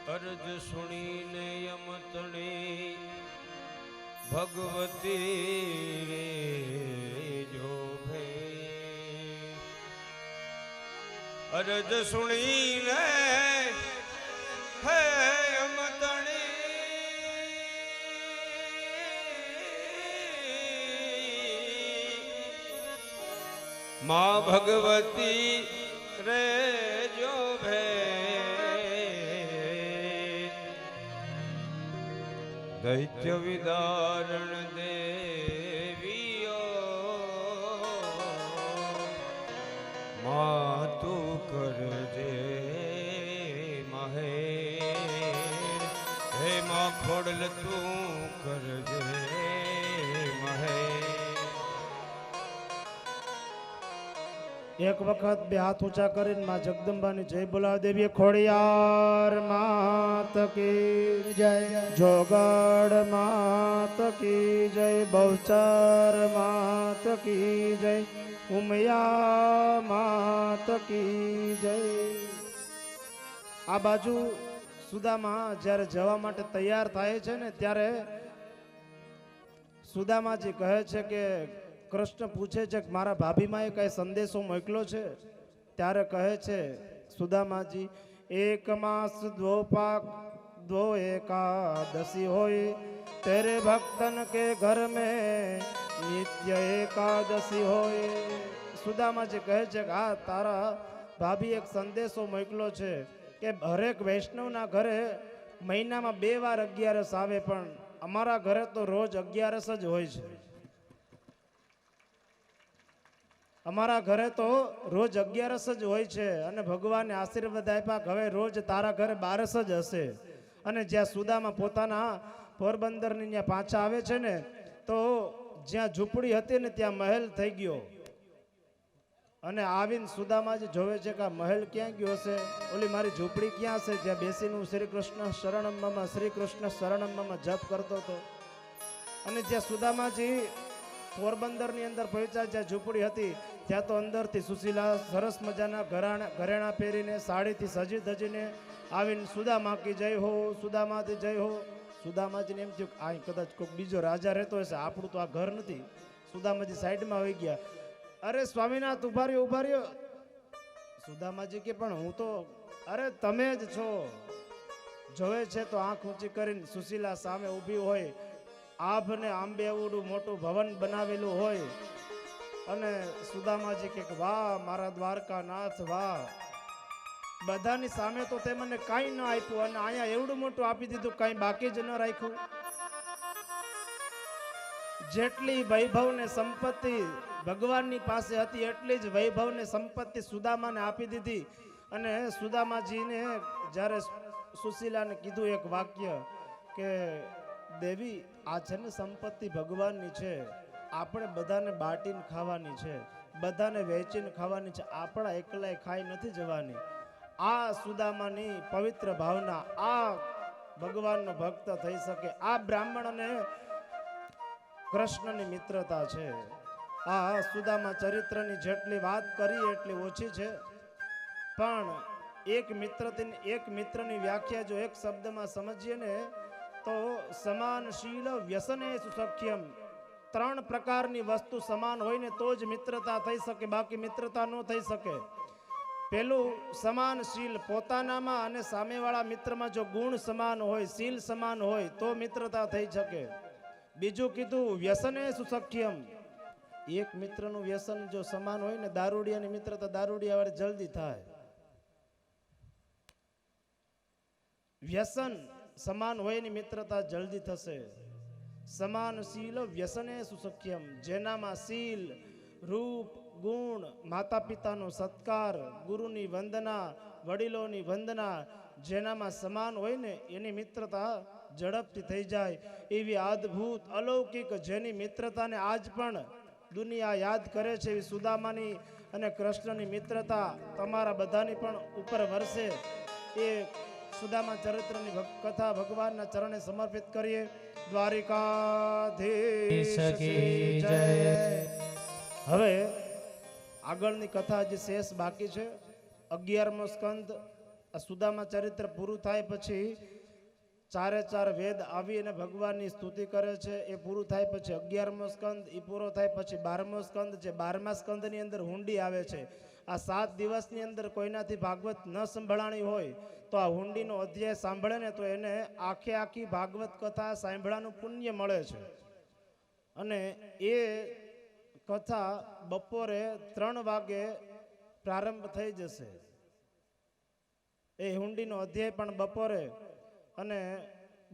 અરજ સુણીને યમતણે ભગવતી રે જો ભે અરજ સુણીને હે યમતણે માં ભગવતી રે જો ભે દૈત્ય વિદારણ દેવીઓ માતું કરજે મહે હે માં ખોડલ તું કરજે મહે એક વખત બે હાથ ઊંચા કરીને માં જગદંબાની જય બોલાવ દેવી ખોડિયાર માત કી જય જોગડ માત કી જય બહુચર માત કી જય ઉમયા માત કી જય આ બાજુ સુદામા જ્યારે જવા માટે તૈયાર થાય છે ને ત્યારે સુદામાજી કહે છે કે કૃષ્ણ પૂછે છે કે મારા ભાભીમાં કઈ સંદેશો મોકલો છે ત્યારે કહે છે સુદામાજી એક માસ દ્વોપાક દો એકાદશી હોય તેરે ભક્તન કે ઘર મેં નિત્ય એકાદશી હોય સુદામાજી કહે છે કે હા તારા ભાભી એક સંદેશો મોકલો છે કે હરેક વૈષ્ણવના ઘરે મહિનામાં 2 વાર 11 આવે પણ અમારા ઘરે તો રોજ 11 જ હોય છે અમારા ઘરે તો રોજ 11 જ હોય છે અને ભગવાને આશીર્વાદ આપ્યા કે હવે રોજ તારા ઘરે 12 જ હશે અને જ્યાં સુદામા પોતાના પોરબંદરની ત્યાં પાછા આવે છે ને તો જ્યાં ઝૂંપડી હતી ને ત્યાં મહેલ થઈ ગયો અને આવીને સુદામાજી જોવે છે કે આ મહેલ ક્યાં ગયો હશે ઓલી મારી ઝૂંપડી ક્યાં છે જ્યાં બેસીને હું શ્રી કૃષ્ણ શરણમ જપ કરતો હતો અને જ્યાં સુદામાજી પોરબંદરની અંદર પહોંચ્યા જ્યાં ઝૂંપડી હતી ત્યાં તો અંદરથી સુશીલા સરસ મજાના ઘરેણા પહેરીને સાડીથી સજી ધજીને આવીને સુદામા કી જય હો સુદામાથી જય હો સુદામાજીને એમ થયું આ કદાચ કોઈક બીજો રાજા રહેતો હશે આપણું તો આ ઘર નથી સુદામાજી સાઈડમાં આવી ગયા અરે સ્વામીનાથ ઉભા રહ્યો સુદામાજી કે પણ હું તો અરે તમે જ છો જોવે છે તો આંખ ઊંચી કરીને સુશીલા સામે ઊભી હોય આભ ને આંબે એવડું મોટું ભવન બનાવેલું હોય અને સુદામાજી કે વાહ મારા દ્વારકાનાથ વાહ બધાની સામે તો તે મને કાંઈ ન આપ્યું અને અહીંયા એવડું મોટું આપી દીધું કાંઈ બાકી જ ન રાખ્યું જેટલી વૈભવ ને સંપત્તિ ભગવાનની પાસે હતી એટલી જ વૈભવ ને સંપત્તિ સુદામાને આપી દીધી અને સુદામાજીને જ્યારે સુશીલાને કીધું એક વાક્ય કે દેવી આ છે ને સંપત્તિ ભગવાનની છે આપણે બધાને બાટીને ખાવાની છે બધાને વેચીને ખાવાની છે આપણા એકલાય ખાઈ નથી જવાની આ સુદામાની પવિત્ર ભાવના આ ભગવાનનો ભક્ત થઈ શકે આ બ્રાહ્મણ અને કૃષ્ણની મિત્રતા છે આ સુદામા ચરિત્રની જેટલી વાત કરી એટલી ઓછી છે પણ એક મિત્રની વ્યાખ્યા જો એક શબ્દમાં સમજીએ ને તો સમાનશીલ વ્યસને સુસખ્યમ 3 પ્રકારની વસ્તુ સમાન હોય ને તો જ મિત્રતા થઈ શકે બાકી મિત્રતા ન થઈ શકે પેલું સમાનશીલ પોતાનામાં અને સામેવાળા મિત્રમાં જો ગુણ સમાન હોય શીલ સમાન હોય તો મિત્રતા થઈ શકે બીજું કીધું વ્યસને સુસખ્યમ એક મિત્રનું વ્યસન જો સમાન હોય ને દારૂડિયાની મિત્રતા દારૂડિયા વાળી જલ્દી થાય. વ્યસન સમાન હોય ની મિત્રતા જલ્દી થશે. સમાન શીલ વ્યસને સુસખ્યમ, જેનામાં શીલ, રૂપ, ગુણ, માતા પિતાનો સત્કાર, ગુરુની વંદના, વડીલોની વંદના, જેનામાં સમાન હોય ને એની મિત્રતા ઝડપથી થઈ જાય. એવી અદ્ભુત અલૌકિક જેની મિત્રતાને આજ પણ દુનિયા યાદ કરે છે એવી સુદામાની અને કૃષ્ણની મિત્રતા તમારા બધાની પણ ઉપર વરસે. એ સુદામા ચરિત્રની કથા ભગવાનના ચરણે સમર્પિત કરીએ. દ્વારિકાધીશ કી જય. હવે આગળની કથા હજી શેષ બાકી છે. 11મો સ્કંદ આ સુદામા ચરિત્ર પૂરું થાય પછી ચારે ચાર વેદ આવી અને ભગવાનની સ્તુતિ કરે છે. એ પૂરું થાય પછી 11મો સ્કંદ, એ પૂરો થાય પછી 12મો સ્કંદ છે. 12મા સ્કંદની અંદર હુંડી આવે છે. આ 7 દિવસની અંદર કોઈનાથી ભાગવત ન સંભળાણી હોય તો આ હુંડીનો અધ્યાય સાંભળે ને તો એને આખી ભાગવત કથા સાંભળવાનું પુણ્ય મળે છે. અને એ કથા બપોરે 3 વાગે પ્રારંભ થઈ જશે. એ હુંડીનો અધ્યાય પણ બપોરે, અને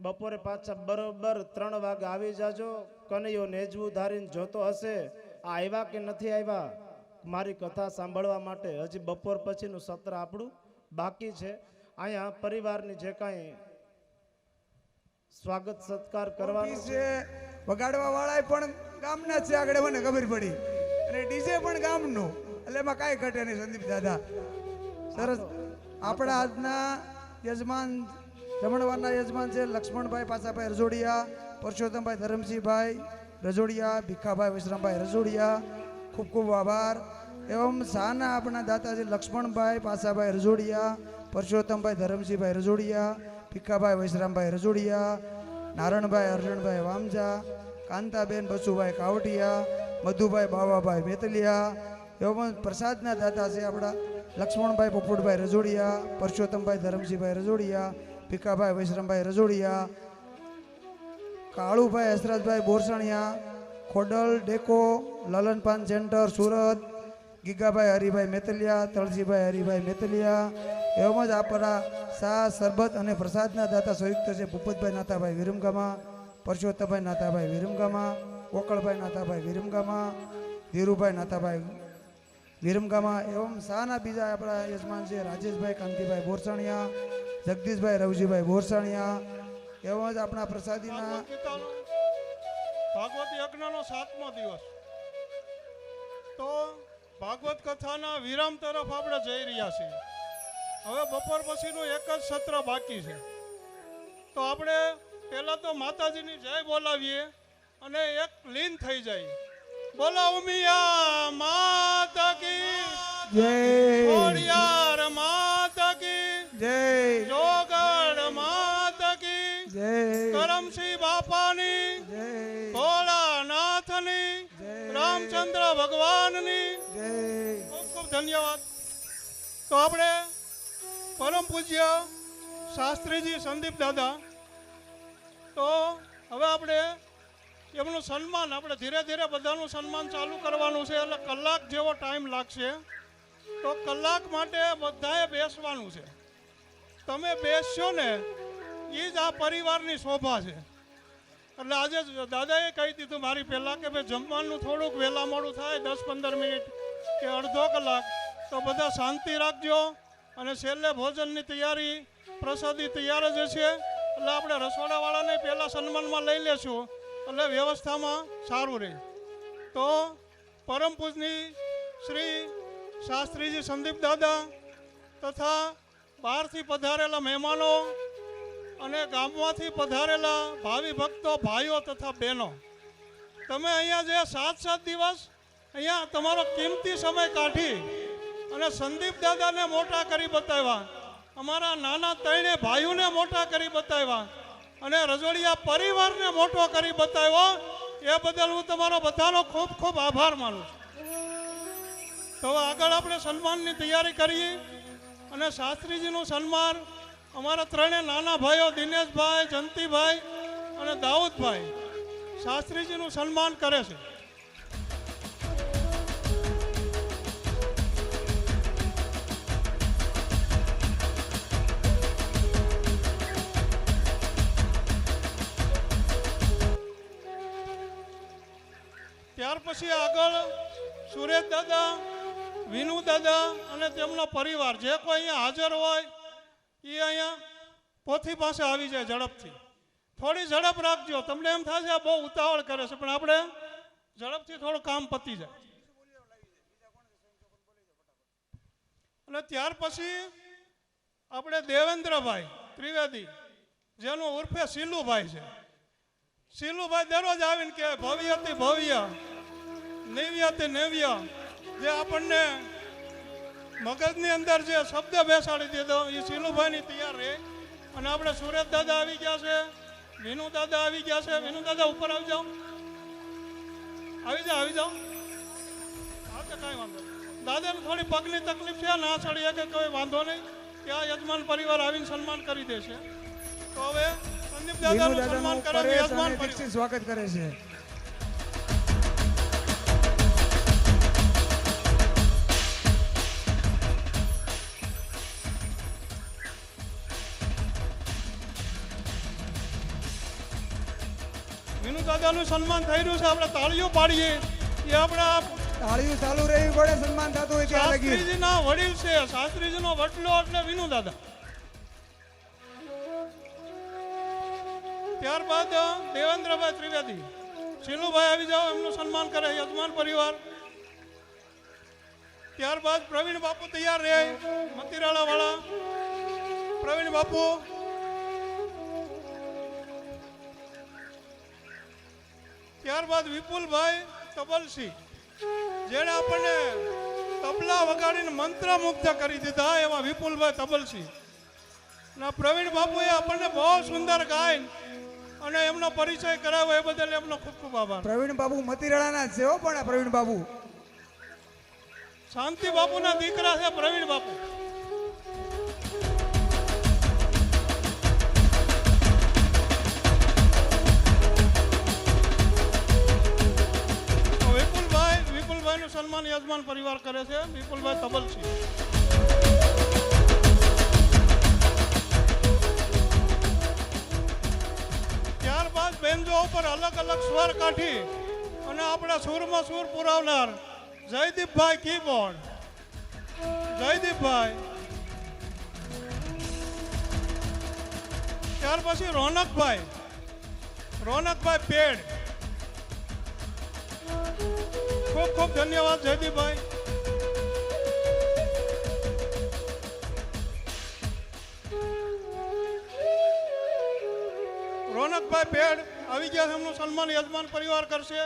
બપોરે પાછા બરોબર 3 વાગે આવી જાજો. કનૈયો નેજવું ધારીને જોતો હશે આ આવ્યા કે નથી આવ્યા મારી કથા સાંભળવા માટે. હજી બપોર પછીનું સત્ર આપણું બાકી છે. અહીંયા પરિવારની જે કાંઈ સ્વાગત સત્કાર કરવાનું છે, વગાડવા વાળા પણ ગામના જ છે, આગળ મને ખબર પડી, અને ડીજે પણ ગામનું, એટલે એમાં કાંઈ ઘટે નહીં. સંદીપ દાદા સરસ. આપણા આજના યજમાન, જમણવારના યજમાન છે લક્ષ્મણભાઈ પાસાભાઈ રજોડિયા, પરસોત્તમભાઈ ધરમસિંહભાઈ રજોડિયા, ભીખાભાઈ વિશ્રામભાઈ રજોડિયા, ખૂબ ખૂબ આભાર. એવમ શાના આપણા દાતાજી લક્ષ્મણભાઈ પાસાભાઈ રજોડિયા, પરસોત્તમભાઈ ધરમસિંહભાઈ રજોડિયા, ભીખાભાઈ વૈશ્રામભાઈ રજોડિયા, નારણભાઈ અર્જણભાઈ વામજા, કાંતાબેન બસુભાઈ કાવટિયા, મધુભાઈ બાવાભાઈ મેતલિયા. એવમ પ્રસાદના દાતા છે આપણા લક્ષ્મણભાઈ પોપટભાઈ રજોડિયા, પરસોત્તમભાઈ ધરમસિંહભાઈ રજોડિયા, ભીખાભાઈ વૈશ્રામભાઈ રજોડિયા, કાળુભાઈ હસરતભાઈ બોરસણિયા, ખોડલ ડેકો લલનપાન સેન્ટર સુરત, ગીગાભાઈ હરિભાઈ મેતલિયા, તળસીભાઈ હરિભાઈ મેતલિયા. એવમ જ આપણા શાહ સરબત અને પ્રસાદના દાતા સંયુક્ત છે ભૂપતભાઈ નાથાભાઈ વિરમગામા, પરસોત્તમભાઈ નાથાભાઈ વિરમગામા, ઓકળભાઈ નાથાભાઈ વિરમગામા, ધીરુભાઈ નાથાભાઈ વિરમગામા. એવમ શાહના બીજા આપણા યજમાન છે રાજેશભાઈ કાંતિભાઈ બોરસણિયા, જગદીશભાઈ રવજીભાઈ બોરસણિયા. એવમ જ આપણા પ્રસાદીના ભાગવત યજ્ઞનો 7મો દિવસ. તો ભાગવત કથાના વિરામ તરફ આપણે જઈ રહ્યા છીએ. હવે બપોર પછીનું એક જ સત્ર બાકી છે. તો આપણે પહેલાં તો માતાજીની જય બોલાવીએ અને એક લીન થઈ જાય. બોલો ઉમિયા માતા કી જય, ખોડિયાર માતા કી જય, જોગડ માતા કી જય, કરમસિંહ બાપાની, જય, ભોળાનાથની, જય, રામચંદ્ર ભગવાનની જય. ખૂબ ખૂબ ધન્યવાદ. તો આપણે પરમ પૂજ્ય શાસ્ત્રીજી સંદીપ દાદા, તો હવે આપણે એમનું સન્માન, આપણે ધીરે ધીરે બધાનું સન્માન ચાલુ કરવાનું છે. એટલે કલાક જેવો ટાઈમ લાગશે. તો કલાક માટે બધાએ બેસવાનું છે. તમે બેસશો ને એ જ આ પરિવારની શોભા છે. એટલે આજે દાદાએ કહી દીધું મારી પહેલાં કે ભાઈ જમવાનું થોડુંક વહેલા મોડું થાય, 10-15 મિનિટ કે અડધો કલાક, તો બધા શાંતિ રાખજો. અને છેલ્લે ભોજનની તૈયારી, પ્રસાદી તૈયાર જ છે. એટલે આપણે રસોડાવાળાને પહેલાં સન્માનમાં લઈ લેશું, એટલે વ્યવસ્થામાં સારું રહે. તો પરમ પૂજની શ્રી શાસ્ત્રીજી સંદીપ દાદા તથા બહારથી પધારેલા મહેમાનો અને ગામમાંથી પધારેલા ભાવિ ભક્તો, ભાઈઓ તથા બહેનો, તમે અહીંયા જે 7 દિવસ અહીંયા તમારો કિંમતી સમય કાઢી અને સંદીપ દાદાને મોટા કરી બતાવ્યા, અમારા નાના 3 ભાઈઓને મોટા કરી બતાવ્યા અને રજોડિયા પરિવારને મોટો કરી બતાવ્યો, એ બદલ હું તમારો બધાનો ખૂબ ખૂબ આભાર માનું છું. તો આગળ આપણે સન્માનની તૈયારી કરીએ અને શાસ્ત્રીજીનું સન્માન અમારા 3 નાના ભાઈઓ દિનેશભાઈ, જંતીભાઈ અને દાઉદભાઈ શાસ્ત્રીજીનું સન્માન કરે છે. ત્યાર પછી આગળ સુરેશ દાદા, વિનુ દાદા અને તેમનો પરિવાર જે કોઈ અહીંયા હાજર હોય એ અહીંયા પોથી પાસે આવી જાય ઝડપથી. થોડી ઝડપ રાખજો. તમને એમ થશે આ બહુ ઉતાવળ કરે છે, પણ આપણે ઝડપથી થોડું કામ પતી જાય. અને ત્યાર પછી આપણે દેવેન્દ્રભાઈ ત્રિવેદી, જેનું ઉર્ફે શીલુભાઈ છે. શીલુભાઈ દરરોજ આવીને કે ભવ્યથી ભવ્ય, નૈવ્યથી નૈવ્ય, જે આપણને મગજની અંદર જે શબ્દ બેસાડી દીધો એ શીલુભાઈની તૈયાર રહે. અને આપણે સુરેશ દાદા આવી ગયા છે, વિનુ દાદા આવી ગયા છે. વિનુ દાદા ઉપર આવી જાઓ, આવી જાઓ, આવી જાઓ. હા તો કાંઈ વાંધો નહીં. દાદાને થોડી પગની તકલીફ છે, ના ચડીએ કે કોઈ વાંધો નહીં. ત્યાં યજમાન પરિવાર આવીને સન્માન કરી દેશે. તો હવે સંદીપ વિનુ દાદાનું દાદાનું સન્માન કરાવી પરેશ યજમાન અને પરિવાર. દીક્ષિત સ્વાગત કરે છે. વિનુ દાદાનું સન્માન થઈ રહ્યું છે. આપણે તાળીઓ પાડીએ. એ આપણા તાળીઓ ચાલુ રહેવી પડે, સન્માન થતું હોય ત્યાં લગી. શાસ્ત્રીજીના વડીલ છે. શાસ્ત્રીજીનો વડલો એટલે વિનુ દાદા. ત્યારબાદ દેવેન્દ્રભાઈ ત્રિવેદી, શીલુભાઈ આવી જાઓ, એમનું સન્માન કરે યજમાન પરિવાર. ત્યારબાદ પ્રવીણ બાપુ તૈયાર રહે, મતીરાળા વાળા પ્રવીણ બાપુ. ત્યારબાદ વિપુલભાઈ તબલસિંહ, જેણે આપણને તબલા વગાડીને મંત્રમુગ્ધ કરી દીધા એવા વિપુલભાઈ તબલસિંહ. ના પ્રવીણ બાપુએ આપણને બહુ સુંદર ગાય અને એમનો પરિચય કરાવ્યો એ બદલ એમનો ખૂબ ખૂબ આભાર. પ્રવીણ બાબુ મતીરાળાના જ છે હો, પણ આ પ્રવીણ બાબુ શાંતિ બાપુના દીકરા છે પ્રવીણ બાપુ. વિપુલભાઈનું સન્માન યજમાન પરિવાર કરે છે. વિપુલભાઈ તબલસિંહ. ત્યારબાદ બેન્જો ઉપર અલગ અલગ સ્વર કાઢી અને આપણા સૂરમાં સૂર પુરાવનાર જયદીપભાઈ કીબોર્ડ. જયદીપભાઈ. ત્યાર પછી રોનકભાઈ પેડ. ખૂબ ખૂબ ધન્યવાદ જયદીપભાઈ. રોનકભાઈ પેડ આવી ગયા છે. એમનું સન્માન યજમાન પરિવાર કરશે.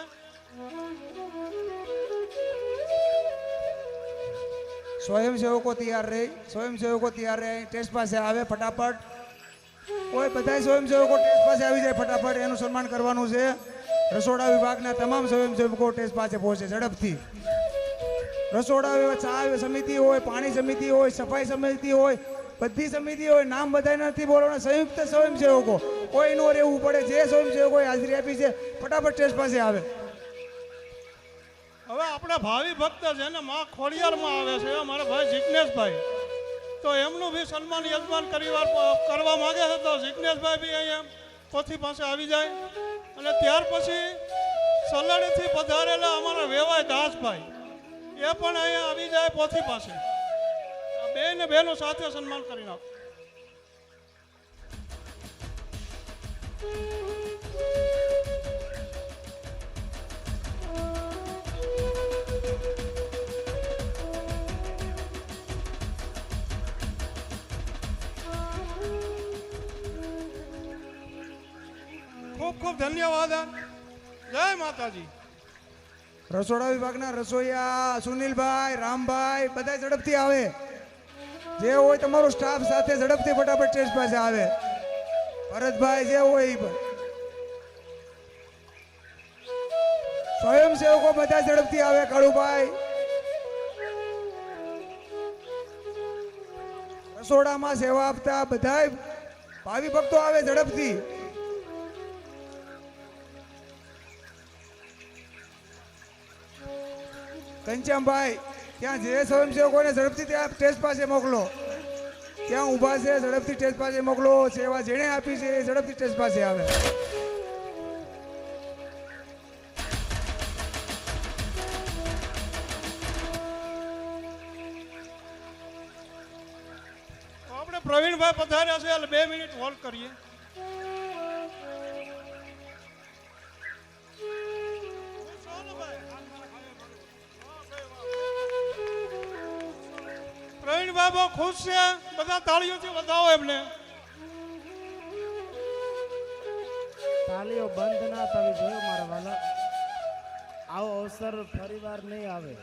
સ્વયંસેવકો તૈયાર રહે, સ્વયંસેવકો તૈયાર રહે. ટેસ્ટ પાસે આવે ફટાફટ. કોઈ બધા સ્વયંસેવકો ટેસ્ટ પાસે આવી જાય ફટાફટ. એનું સન્માન કરવાનું છે. રસોડા વિભાગના તમામ સ્વયંસેવકો ટેસ્ટ પાસે પહોંચે ઝડપથી. રસોડા ચા સમિતિ હોય, પાણી સમિતિ હોય, સફાઈ સમિતિ હોય, બધી સમિતિ હોય, નામ બધાને નથી બોલવાના. સંયુક્ત સ્વયંસેવકો કોઈ નો રહેવું પડે. જે સ્વયંસેવકોએ હાજરી આપી છે ફટાફટ ટેસ્ટ પાસે આવે. હવે આપણા ભાવિ ભક્ત જેને માં ખોડિયારમાં આવે છે અમારા ભાઈ જિજ્ઞેશભાઈ, તો એમનું બી સન્માન યજમાન કરવા માંગે છે. તો જિજ્ઞેશભાઈ બી અહીંયા પોથી પાસે આવી જાય. અને ત્યાર પછી સલડીથી પધારેલા અમારા વેવાય દાસભાઈ એ પણ અહીંયા આવી જાય પોથી પાસે. બે ને બેનો સાથે સન્માન કરી નાખો. ખૂબ ખૂબ ધન્યવાદ. જય માતાજી. રસોડા વિભાગના રસોઈયા સુનિલભાઈ, રામભાઈ બધા ઝડપથી આવે. જે હોય તમારો સ્ટાફ સાથે ઝડપથી ફટાફટ ટેસ્ટ પાસે આવે. ભરતભાઈ જે હોય એ પણ. સ્વયંસેવકો બધા ઝડપથી આવે. કાળુભાઈ રસોડામાં સેવા આપતા બધા ભાવિ ભક્તો આવે ઝડપથી. ઘનશ્યામભાઈ ત્યાં જે સ્વયંસેવકોને ઝડપથી ત્યાં ટેસ્ટ પાસે મોકલો. ત્યાં ઊભા છે, ઝડપથી ટેસ્ટ પાસે મોકલો. સેવા જેણે આપી છે એ ઝડપથી ટેસ્ટ પાસે આવે. પ્રવીણભાઈ પધાર્યા છે એટલે 2 મિનિટ હોલ્ડ કરીએ. પ્રવીણભાઈ બહુ ખુશ છે, બધા તાળીઓથી વધાવો એમને. તાલીઓ બંધ ના થવી જોઈએ મારા વાલા. આવો અવસર ફરીવાર નહીં આવે.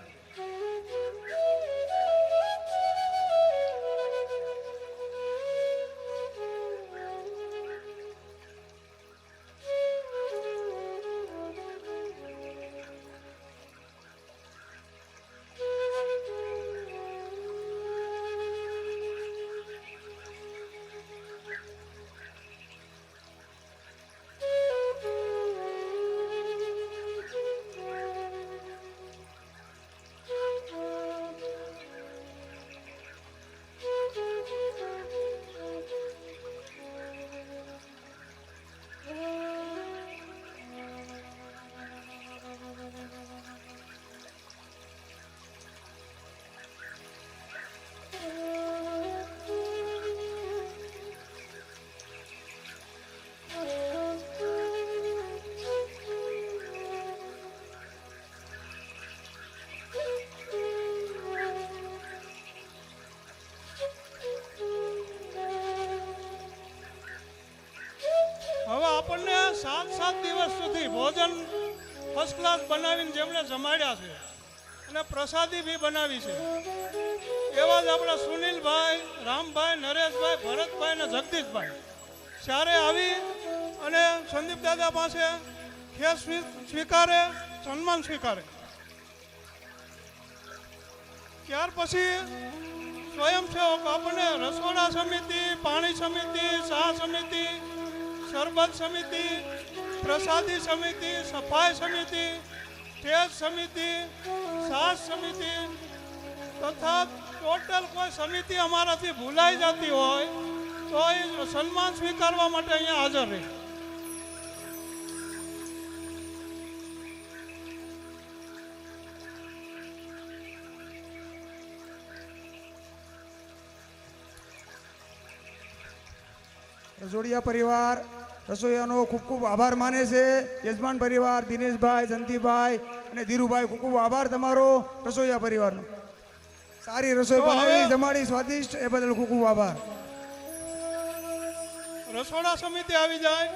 હવે આપણને 7 દિવસ સુધી ભોજન ફર્સ્ટ ક્લાસ બનાવીને જેમણે જમાડ્યા છે અને પ્રસાદી બી બનાવી છે એવા જ આપણા સુનિલભાઈ, રામભાઈ, નરેશભાઈ, ભરતભાઈ અને જગદીશભાઈ ચારે આવી અને સંદીપ દાદા પાસે ખેસ સ્વીકારે, સન્માન સ્વીકારે. ત્યાર પછી સ્વયંસેવક આપણને રસોડા સમિતિ, પાણી સમિતિ, શાહ સમિતિ, શરબત સમિતિ, પ્રસાદી સમિતિ, સફાઈ સમિતિ, સ્ટેજ સમિતિ, સાસ સમિતિ તથા ટોટલ કોઈ સમિતિ અમારાથી ભૂલાઈ જતી હોય તો એ સન્માન સ્વીકારવા માટે અહીંયા હાજર રહે. રસોડિયા પરિવાર રસોઈયાનો ખૂબ ખૂબ આભાર માને છે. યજમાન પરિવાર દિનેશભાઈ, જંતીભાઈ અને ધીરુભાઈ, ખૂબ ખૂબ આભાર તમારો રસોઈયા પરિવારનો. સારી રસોઈ બનાવી, જમાડી સ્વાદિષ્ટ, એ બદલ ખૂબ ખૂબ આભાર. રસોડા સમિતિ આવી જાય,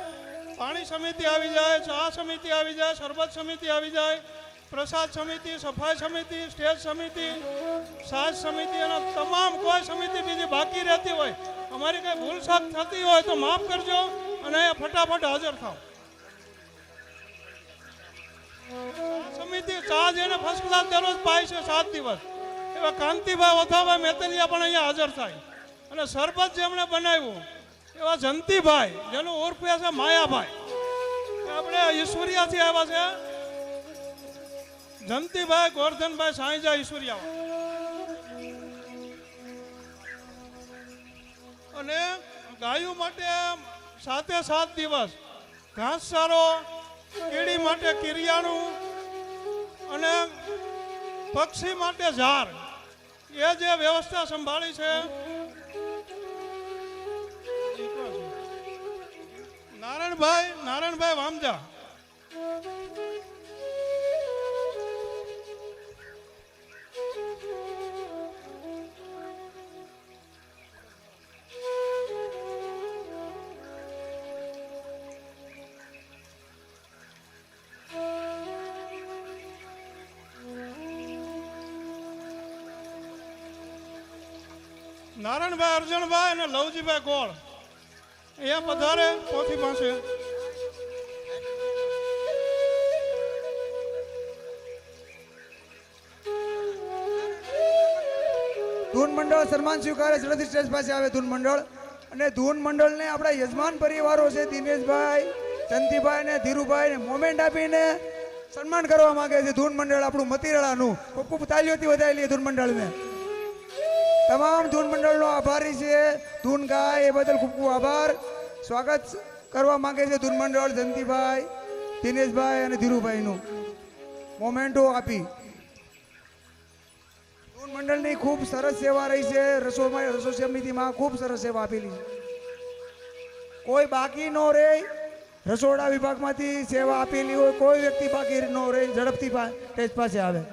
પાણી સમિતિ આવી જાય, ચા સમિતિ આવી જાય, શરબત સમિતિ આવી જાય, પ્રસાદ સમિતિ, સફાઈ સમિતિ, સ્ટેજ સમિતિ, સાજ સમિતિ અને તમામ કોઈ સમિતિ બીજી બાકી રહેતી હોય, અમારી કઈ ભૂલ સાપ થતી હોય તો માફ કરજો અને ફટાફટ હાજર થાવ. સમિતિ ચા જેને ફર્સ્ટ ક્લાસ દરરોજ પાય છે 7 દિવસ એવા કાંતિભાઈ, વથાભાઈ, મેતલિયા પણ અહીંયા હાજર થાય. અને શરબત જેમણે બનાવ્યું એવા જંતીભાઈ, જેનું ઉર્ફ છે માયાભાઈ, આપણે ઈશ્વરિયાથી આવ્યા છે. જંતીભાઈ, ગોરધનભાઈ, સાંઈજા ઈશ્વરિયા. અને ગાયું માટે 7 દિવસ ઘાસચારો, કીડી માટે કિરિયાણું અને પક્ષી માટે ઝાર, એ જે વ્યવસ્થા સંભાળી છે નારાયણભાઈ વામજા. નારાયણભાઈ, અર્જણભાઈ અને લવજીભાઈ ગોળ અહીંયા પધારે પોથી પાસે. ધૂન મંડળ સન્માન સ્વીકારે, ઝડપથી સ્ટેજ પાસે આવે ધૂન મંડળ. અને ધૂન મંડળને આપણા યજમાન પરિવારો છે દિનેશભાઈ, જંતીભાઈ અને ધીરુભાઈ ને મોમેન્ટ આપીને સન્માન કરવા માંગે છે. ધૂન મંડળ આપણું મતીરાળાનું ખૂબ ખૂબ તાલીઓથી વધારેલી ધૂન મંડળને. તમામ ધૂન મંડળનો આભારી છે. ધૂન ગાય એ બદલ ખૂબ ખૂબ આભાર. સ્વાગત કરવા માંગે છે ધૂન મંડળ જંતીભાઈ, દિનેશભાઈ અને ધીરુભાઈનું મોમેન્ટો આપી. ધૂન મંડળની ખૂબ સરસ સેવા રહી છે. રસોઈ સમિતિમાં ખૂબ સરસ સેવા આપેલી છે. કોઈ બાકી ન રહે. રસોડા વિભાગમાંથી સેવા આપેલી હોય કોઈ વ્યક્તિ બાકી ન રહે. ઝડપથી સ્ટેજ પાસે આવે.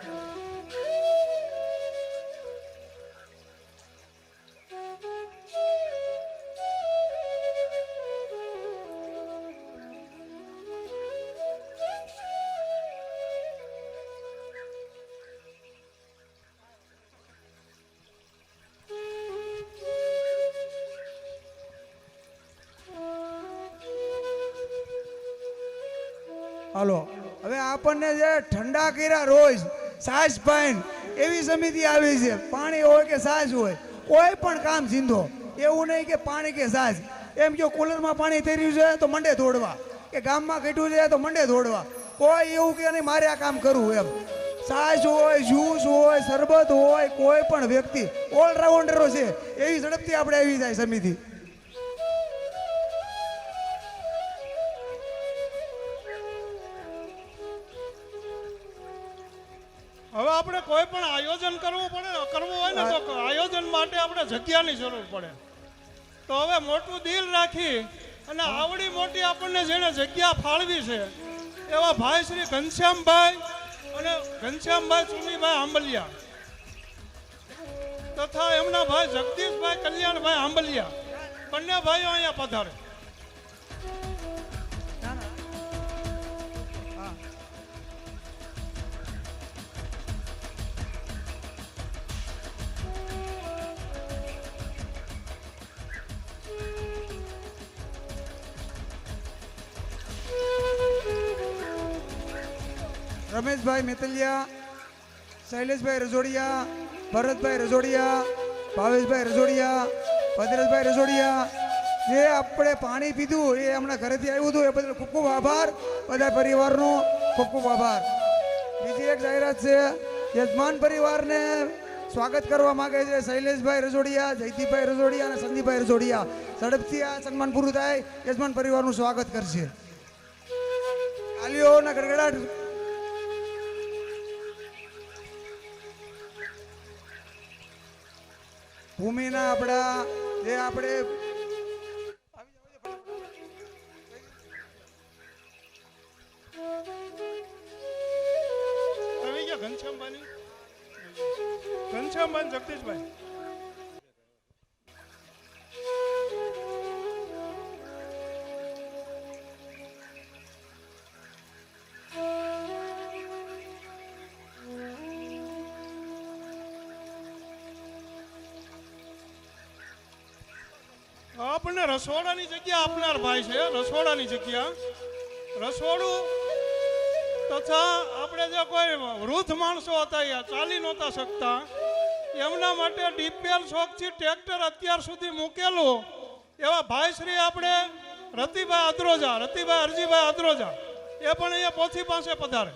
હાલો, હવે આપણને જે ઠંડા કર્યા રોજ સાસ પાઈન એવી સમિતિ આવી છે. પાણી હોય કે સાસ હોય કોઈ પણ કામ ઝીંધો એવું નહીં કે પાણી કે સાસ. એમ જો કુલરમાં પાણી થઈ રહ્યું છે તો મંડે દોડવા, કે ગામમાં ઘટ્યું છે તો મંડે દોડવા. કોઈ એવું કે નહીં મારે આ કામ કરવું એમ. સાસ હોય, જ્યુસ હોય, શરબત હોય, કોઈ પણ વ્યક્તિ ઓલરાઉન્ડરો છે એવી ઝડપથી આપણે આવી જાય સમિતિ. હવે આપણે કોઈ પણ આયોજન કરવું હોય ને તો આયોજન માટે આપણે જગ્યાની જરૂર પડે. તો હવે મોટું દિલ રાખી અને આવડી મોટી આપણને જેને જગ્યા ફાળવી છે એવા ભાઈ શ્રી ઘનશ્યામભાઈ અને ઘનશ્યામભાઈ ચુનીભાઈ આંબલિયા તથા એમના ભાઈ જગદીશભાઈ કલ્યાણભાઈ આંબલિયા બંને ભાઈઓ અહીંયા પધારે. રમેશભાઈ મેતલિયા, શૈલેષભાઈ રજોડિયા, ભરતભાઈ રજોડિયા, ભાવેશભાઈ રજોડિયા, ભદ્રેશભાઈ રજોડિયા, જે આપણે પાણી પીધું એ હમણાં ઘરેથી આવ્યું હતું એ બદલ ખૂબ ખૂબ આભાર. બધા પરિવારનો ખૂબ ખૂબ આભાર. બીજી એક જાહેરાત છે. યજમાન પરિવારને સ્વાગત કરવા માંગે છે શૈલેષભાઈ રજોડિયા, જયદીપભાઈ રજોડિયા અને સંદીપભાઈ રજોડિયા. ઝડપથી આ સન્માન પૂરું થાય યજમાન પરિવારનું સ્વાગત કરશે. તાલીઓના ગડગડાટ. ભૂમિના આપણા જે આપણે આવી ગયા ઘનશ્યામભાઈ જગદીશભાઈ. આપણને રસોડાની જગ્યા આપનાર ભાઈ છે. રસોડાની જગ્યા, રસોડું તથા આપણે જે કોઈ વૃદ્ધ માણસો હતા એ ચાલી નહોતા શકતા એમના માટે ડીપીએલ શોખથી ટ્રેક્ટર અત્યાર સુધી મૂકેલું એવા ભાઈ શ્રી આપણે રતિભાઈ અરજીભાઈ અદ્રોજા એ પણ અહીંયા પોથી પાસે પધારે.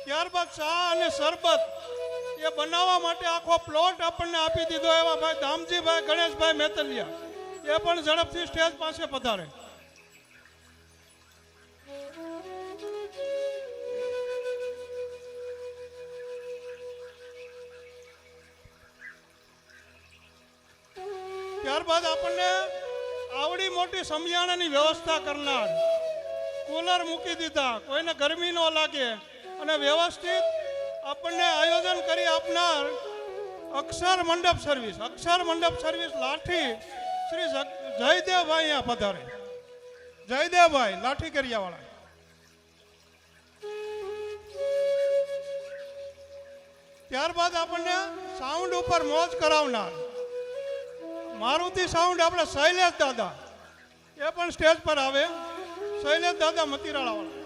ત્યારબાદ ચા અને શરબત એ બનાવવા માટે આખો પ્લોટ આપણને આપી દીધો એવા ભાઈ દામજીભાઈ ગણેશભાઈ મેતલિયા એ પણ ઝડપથી સ્ટેજ પાસે પધારે. ત્યારબાદ આપણને આવડી મોટી સમિયાણાની વ્યવસ્થા કરનાર, કુલર મૂકી દીધા, કોઈને ગરમી ન લાગે અને વ્યવસ્થિત આપણને આયોજન કરી આપનાર અક્ષર મંડપ સર્વિસ લાઠી શ્રી જયદેવભાઈ અહીંયા પધારે. જયદેવભાઈ લાઠી કરિયાવાળા. ત્યારબાદ આપણને સાઉન્ડ ઉપર મોજ કરાવનાર મારુતિ સાઉન્ડ આપણે શૈલેષ દાદા એ પણ સ્ટેજ પર આવે. શૈલેષ દાદા મતીરાળાવાળા.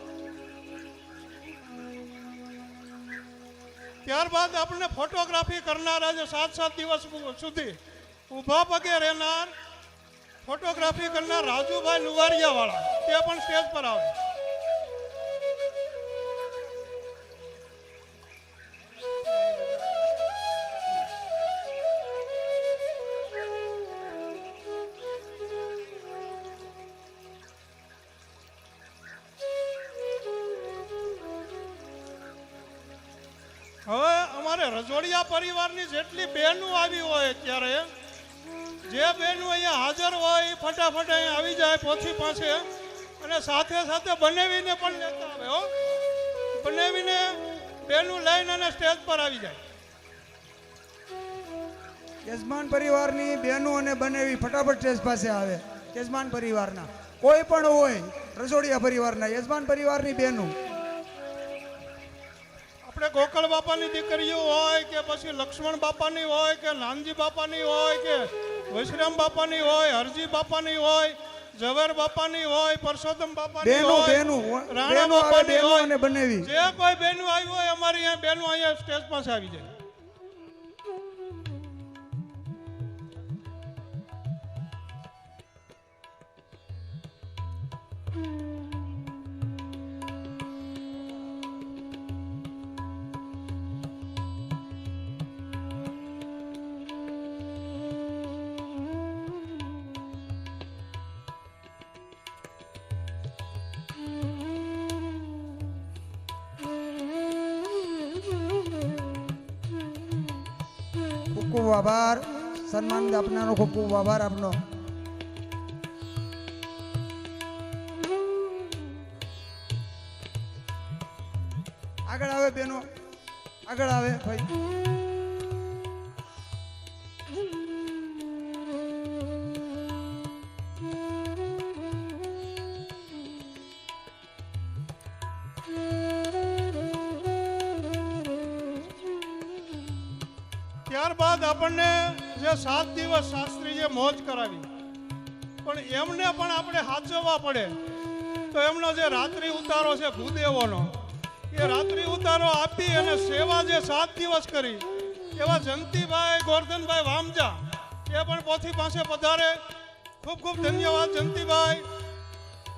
ત્યારબાદ આપણને ફોટોગ્રાફી કરનાર આજે 7 દિવસ સુધી ઊભા પગે રહેનાર ફોટોગ્રાફી કરનાર રાજુભાઈ લુવારિયાવાળા તે પણ સ્ટેજ પર આવે. અમારે રજોડિયા પરિવારની જેટલી બહેનો આવી હોય અત્યારે જે બહેનો અહીંયા હાજર હોય એ ફટાફટ અહીંયા આવી જાય પોથી પાસે અને સાથે સાથે બનાવીને પણ લેતા આવે હો બનાવીને બહેનો લઈને અને સ્ટેજ પર આવી જાય. યજમાન પરિવારની બહેનો અને બનેવી ફટાફટ સ્ટેજ પાસે આવે. યજમાન પરિવારના કોઈ પણ હોય, રસોડિયા પરિવારના યજમાન પરિવારની બહેનો, આપણે ગોકળ બાપાની દીકરીઓ હોય કે પછી લક્ષ્મણ બાપાની હોય કે નાનજી બાપાની હોય કે વૈશ્રામ બાપાની હોય, હરજી બાપાની હોય, ઝવેર બાપાની હોય, પરસોત્તમ બાપાની બહેનો હોય, બહેનો રાણા બહેનો આવે, બાપાની બહેનો હોય, અને બનેવી. જે કોઈ બહેનો આવી હોય અમારી અહીંયા બહેનો અહીંયા સ્ટેજ પાસે આવી જાય. ખૂબ ખૂબ આભાર. સન્માન આપનારો ખૂબ ખૂબ આભાર આપનો. આગળ આવે બેનો, આગળ આવે ભાઈ. ત્યારબાદ આપણને જે 7 દિવસ શાસ્ત્રીએ મોજ કરાવી પણ એમને પણ આપણે સાચવવા પડે તો એમનો જે રાત્રિ ઉતારો છે ભૂદેવોનો એ રાત્રિ ઉતારો આપી અને સેવા જે 7 દિવસ કરી એવા જંતીભાઈ ગોરધનભાઈ વામજા એ પણ પોથી પાસે પધારે. ખૂબ ખૂબ ધન્યવાદ જંતીભાઈ,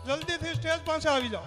જલ્દીથી સ્ટેજ પાસે આવી જાઓ.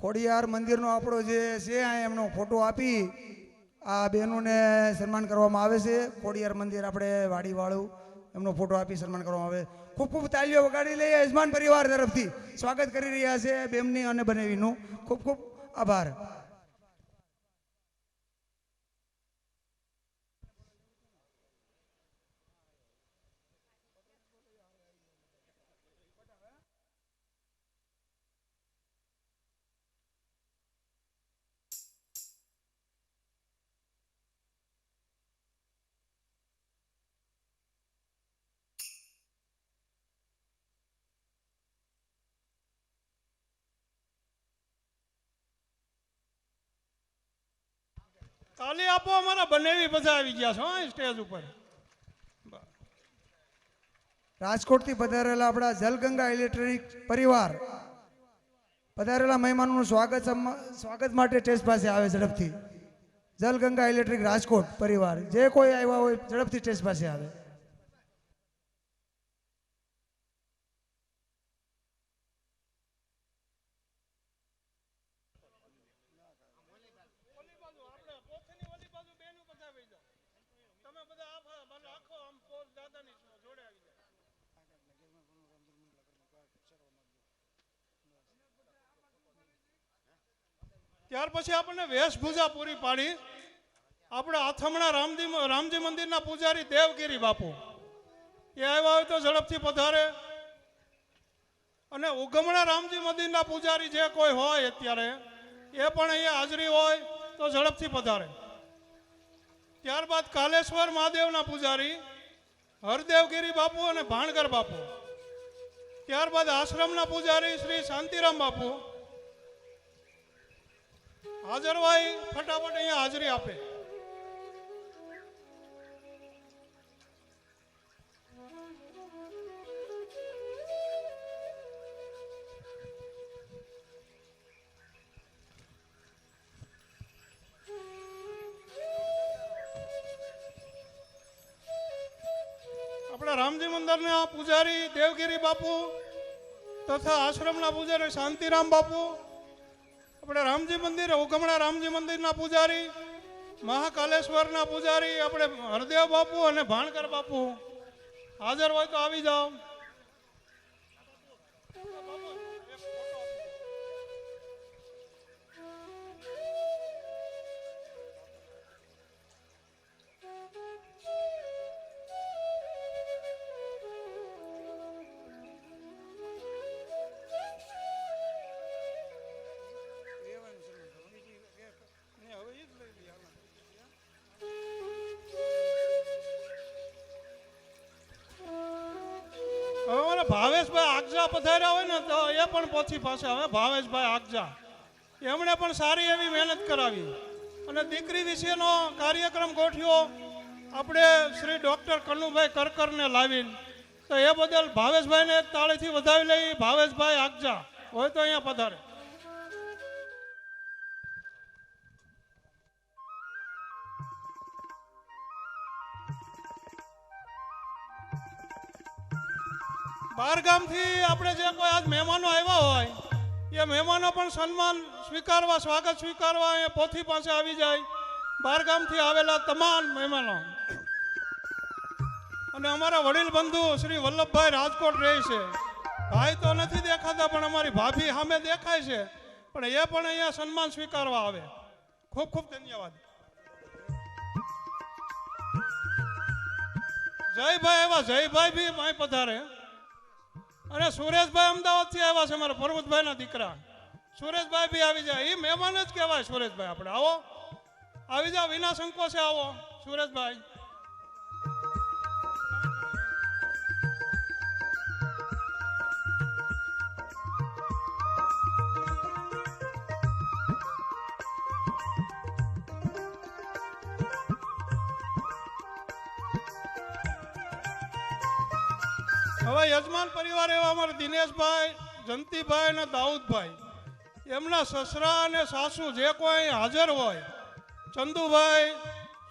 ખોડિયાર મંદિરનો આપણો જે છે આ એમનો ફોટો આપી આ બહેનોને સન્માન કરવામાં આવે છે. ખોડિયાર મંદિર આપણે વાડીવાળું એમનો ફોટો આપી સન્માન કરવામાં આવે. ખૂબ ખૂબ તાલીઓ વગાડી લઈએ. યજમાન પરિવાર તરફથી સ્વાગત કરી રહ્યા છે બેમની અને બનેવીનું. ખૂબ ખૂબ આભાર. તાલી આપો, અમારા બનેવી બધા આવી ગયા છો સ્ટેજ ઉપર. રાજકોટથી પધારેલા આપણા જલગંગા ઇલેક્ટ્રોનિક પરિવાર પધારેલા મહેમાનોનું સ્વાગત માટે સ્ટેજ પાસે આવે ઝડપથી. જલગંગા ઇલેક્ટ્રિક રાજકોટ પરિવાર જે કોઈ આવ્યા હોય ઝડપથી સ્ટેજ પાસે આવે. ત્યાર પછી આપણને વેશભૂષા પૂરી પાડી આપણા આથમણા રામજી મંદિરના પૂજારી દેવગીરી બાપુ એ આવ્યા હોય તો ઝડપથી પધારે. અને ઉગમણા રામજી મંદિરના પૂજારી જે કોઈ હોય અત્યારે એ પણ અહીંયા હાજરી હોય તો ઝડપથી પધારે. ત્યારબાદ કાલેશ્વર મહાદેવના પૂજારી હરદેવગીરી બાપુ અને ભાણગર બાપુ. ત્યારબાદ આશ્રમના પૂજારી શ્રી શાંતિરામ બાપુ હાજર હોય ફટાફટ અહીંયા હાજરી આપે. આપણા રામજી મંદિરના પૂજારી દેવગીરી બાપુ તથા આશ્રમના પૂજારી શાંતિરામ બાપુ, આપણે રામજી મંદિર ઉગમણા રામજી મંદિરના પૂજારી મહાકાલેશ્વરના પૂજારી આપણે હરદેવ બાપુ અને ભાણકર બાપુ હાજર હોય તો આવી જાઓ. હવે મને ભાવેશભાઈ આગજા પધાર્યા હોય ને તો એ પણ પોથી પાસે હવે ભાવેશભાઈ આગજા એમણે પણ સારી એવી મહેનત કરાવી અને દીકરી વિશેનો કાર્યક્રમ ગોઠવ્યો આપણે શ્રી ડૉક્ટર કનુભાઈ કરકરને લાવીને. તો એ બદલ ભાવેશભાઈને એક તાળીથી વધાવી લઈ. ભાવેશભાઈ આગજા હોય તો અહીંયા પધારે. બહાર ગામથી આપણે જે કોઈ આજ મહેમાનો આવ્યા હોય એ મહેમાનો પણ સન્માન સ્વીકારવા સ્વાગત સ્વીકારવા એ પોથી પાસે આવી જાય. બહાર ગામથી આવેલા તમામ મહેમાનો અને અમારા વડીલ બંધુ શ્રી વલ્લભભાઈ રાજકોટ રહે છે. ભાઈ તો નથી દેખાતા પણ અમારી ભાભી સામે દેખાય છે, પણ એ પણ અહીંયા સન્માન સ્વીકારવા આવે. ખૂબ ખૂબ ધન્યવાદ. જયભાઈ એવા જયભાઈ બી અહીં પધારે. અને સુરેશભાઈ અમદાવાદથી આવ્યા છે, મારા પરમતભાઈના દીકરા સુરેશભાઈ બી આવી જાય. એ મહેમાન જ કહેવાય સુરેશભાઈ. આપણે આવો, આવી જાઓ, વિના સંકોચે આવો સુરેશભાઈ. હવે યજમાન પરિવાર એવા અમારા દિનેશભાઈ, જંતીભાઈ અને દાઉદભાઈ, એમના સસરા અને સાસુ જે કોઈ હાજર હોય, ચંદુભાઈ,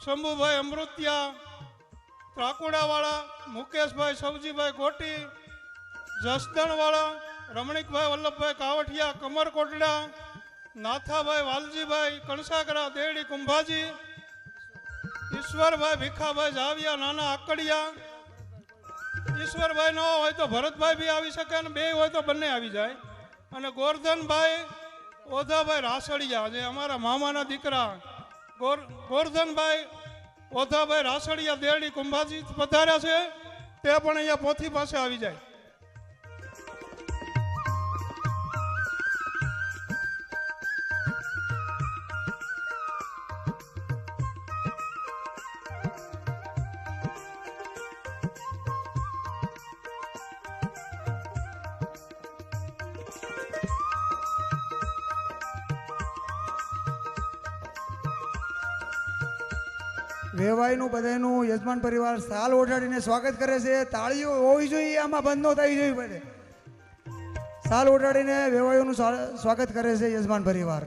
શંભુભાઈ અમૃતિયા, ત્રાકુડાવાળા, મુકેશભાઈ સવજીભાઈ ગોટી, જસદણવાળા, રમણીકભાઈ વલ્લભભાઈ કાવઠિયા કમરકોટડા, નાથાભાઈ વાલજીભાઈ કણસાગરા દેડી કુંભાજી, ઈશ્વરભાઈ ભીખાભાઈ જાવિયા નાના આકડિયા. ઈશ્વરભાઈ ન હોય તો ભરતભાઈ બી આવી શકે અને બે હોય તો બંને આવી જાય. અને ગોરધનભાઈ ઓધાભાઈ રાસડિયા જે અમારા મામાના દીકરા ગોરધનભાઈ ઓધાભાઈ રાસડિયા દેરડી કુંભાજી પધાર્યા છે, તે પણ અહીંયા પોથી પાસે આવી જાય. વેવાઈનું બધાનું યજમાન પરિવાર સાલ ઓઢાડીને સ્વાગત કરે છે. તાળીઓ હોવી જોઈએ, આમાં બંધ ન થવી જોઈએ પડે. સાલ ઓઢાડીને વેવાયોનું સ્વાગત કરે છે યજમાન પરિવાર.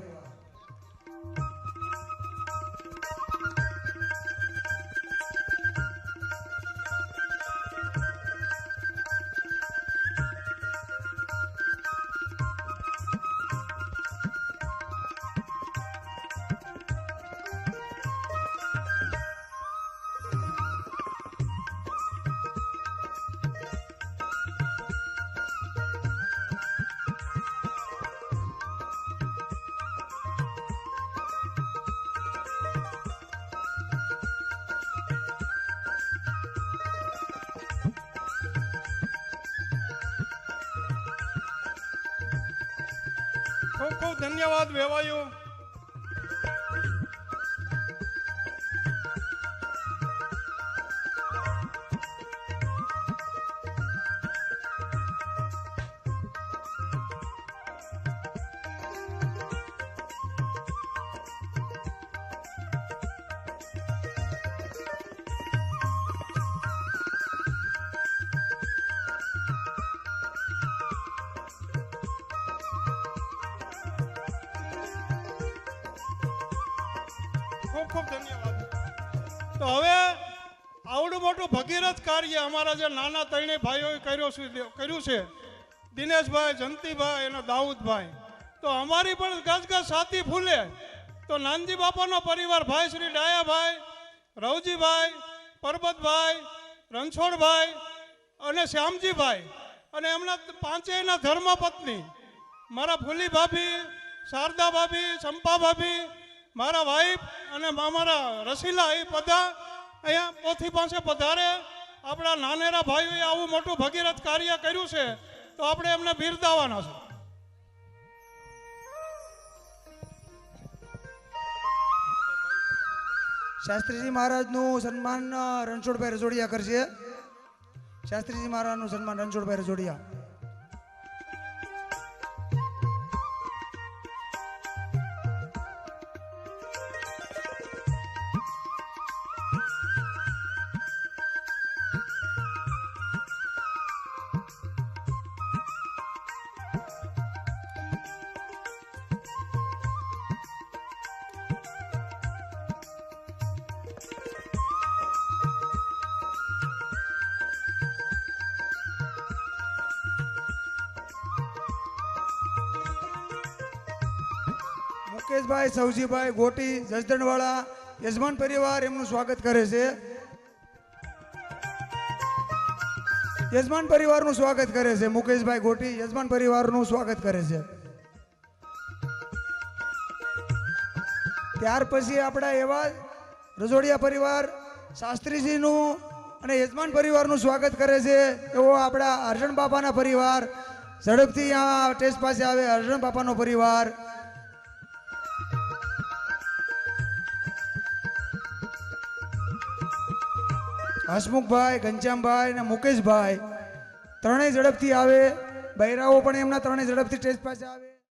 ખૂબ ખૂબ ધન્યવાદ વેવાયું. ખૂબ ખૂબ ધન્યવાદ. તો હવે આવડું મોટું ભગીરથ કાર્ય અમારા જે નાના ત્રણેય ભાઈઓએ કર્યું છે, દિનેશભાઈ, જંતીભાઈ અને દાઉદભાઈ, તો અમારી પણ ગજગજ સાથી ફૂલે. તો નાનજી બાપાનો પરિવાર, ભાઈ શ્રી ડાયાભાઈ, રવજીભાઈ, પરબતભાઈ, રણછોડભાઈ અને શ્યામજીભાઈ અને એમના પાંચેયના ધર્મપત્ની મારા ફૂલી ભાભી, શારદા ભાભી, ચંપા ભાભી, મારા વાઈફ અને અમારા રસીલા, એ બધા અહીંયા પોથી પાસે પધારે. આપણા નાનેરા ભાઈઓએ આવું મોટું ભગીરથ કાર્ય કર્યું છે, તો આપણે એમને બિરદાવવાના છે. શાસ્ત્રીજી મહારાજનું સન્માન રણછોડભાઈ રજોડિયા કરશે. શાસ્ત્રીજી મહારાજનું સન્માન રણછોડભાઈ રજોડિયા. મુકેશભાઈ, સૌજીભાઈ ગોટી, જસદણવાળા યજમાન પરિવાર એમનું સ્વાગત કરે છે. યજમાન પરિવારનું સ્વાગત કરે છે. મુકેશભાઈ ગોટી યજમાન પરિવારનું સ્વાગત કરે છે. ત્યાર પછી આપણા એવા રજોડિયા પરિવાર શાસ્ત્રીજીનું અને યજમાન પરિવારનું સ્વાગત કરે છે એવો આપણા અર્જણ બાપાના પરિવાર. ઝડપથી આ ટેસ્ટ પાસે આવે અર્જણ બાપાનો પરિવાર. હસમુખભાઈ, ઘનશ્યામભાઈ અને મુકેશભાઈ ત્રણેય ઝડપથી આવે. બૈરાઓ પણ એમના ત્રણેય ઝડપથી સ્ટેજ પાસે આવે.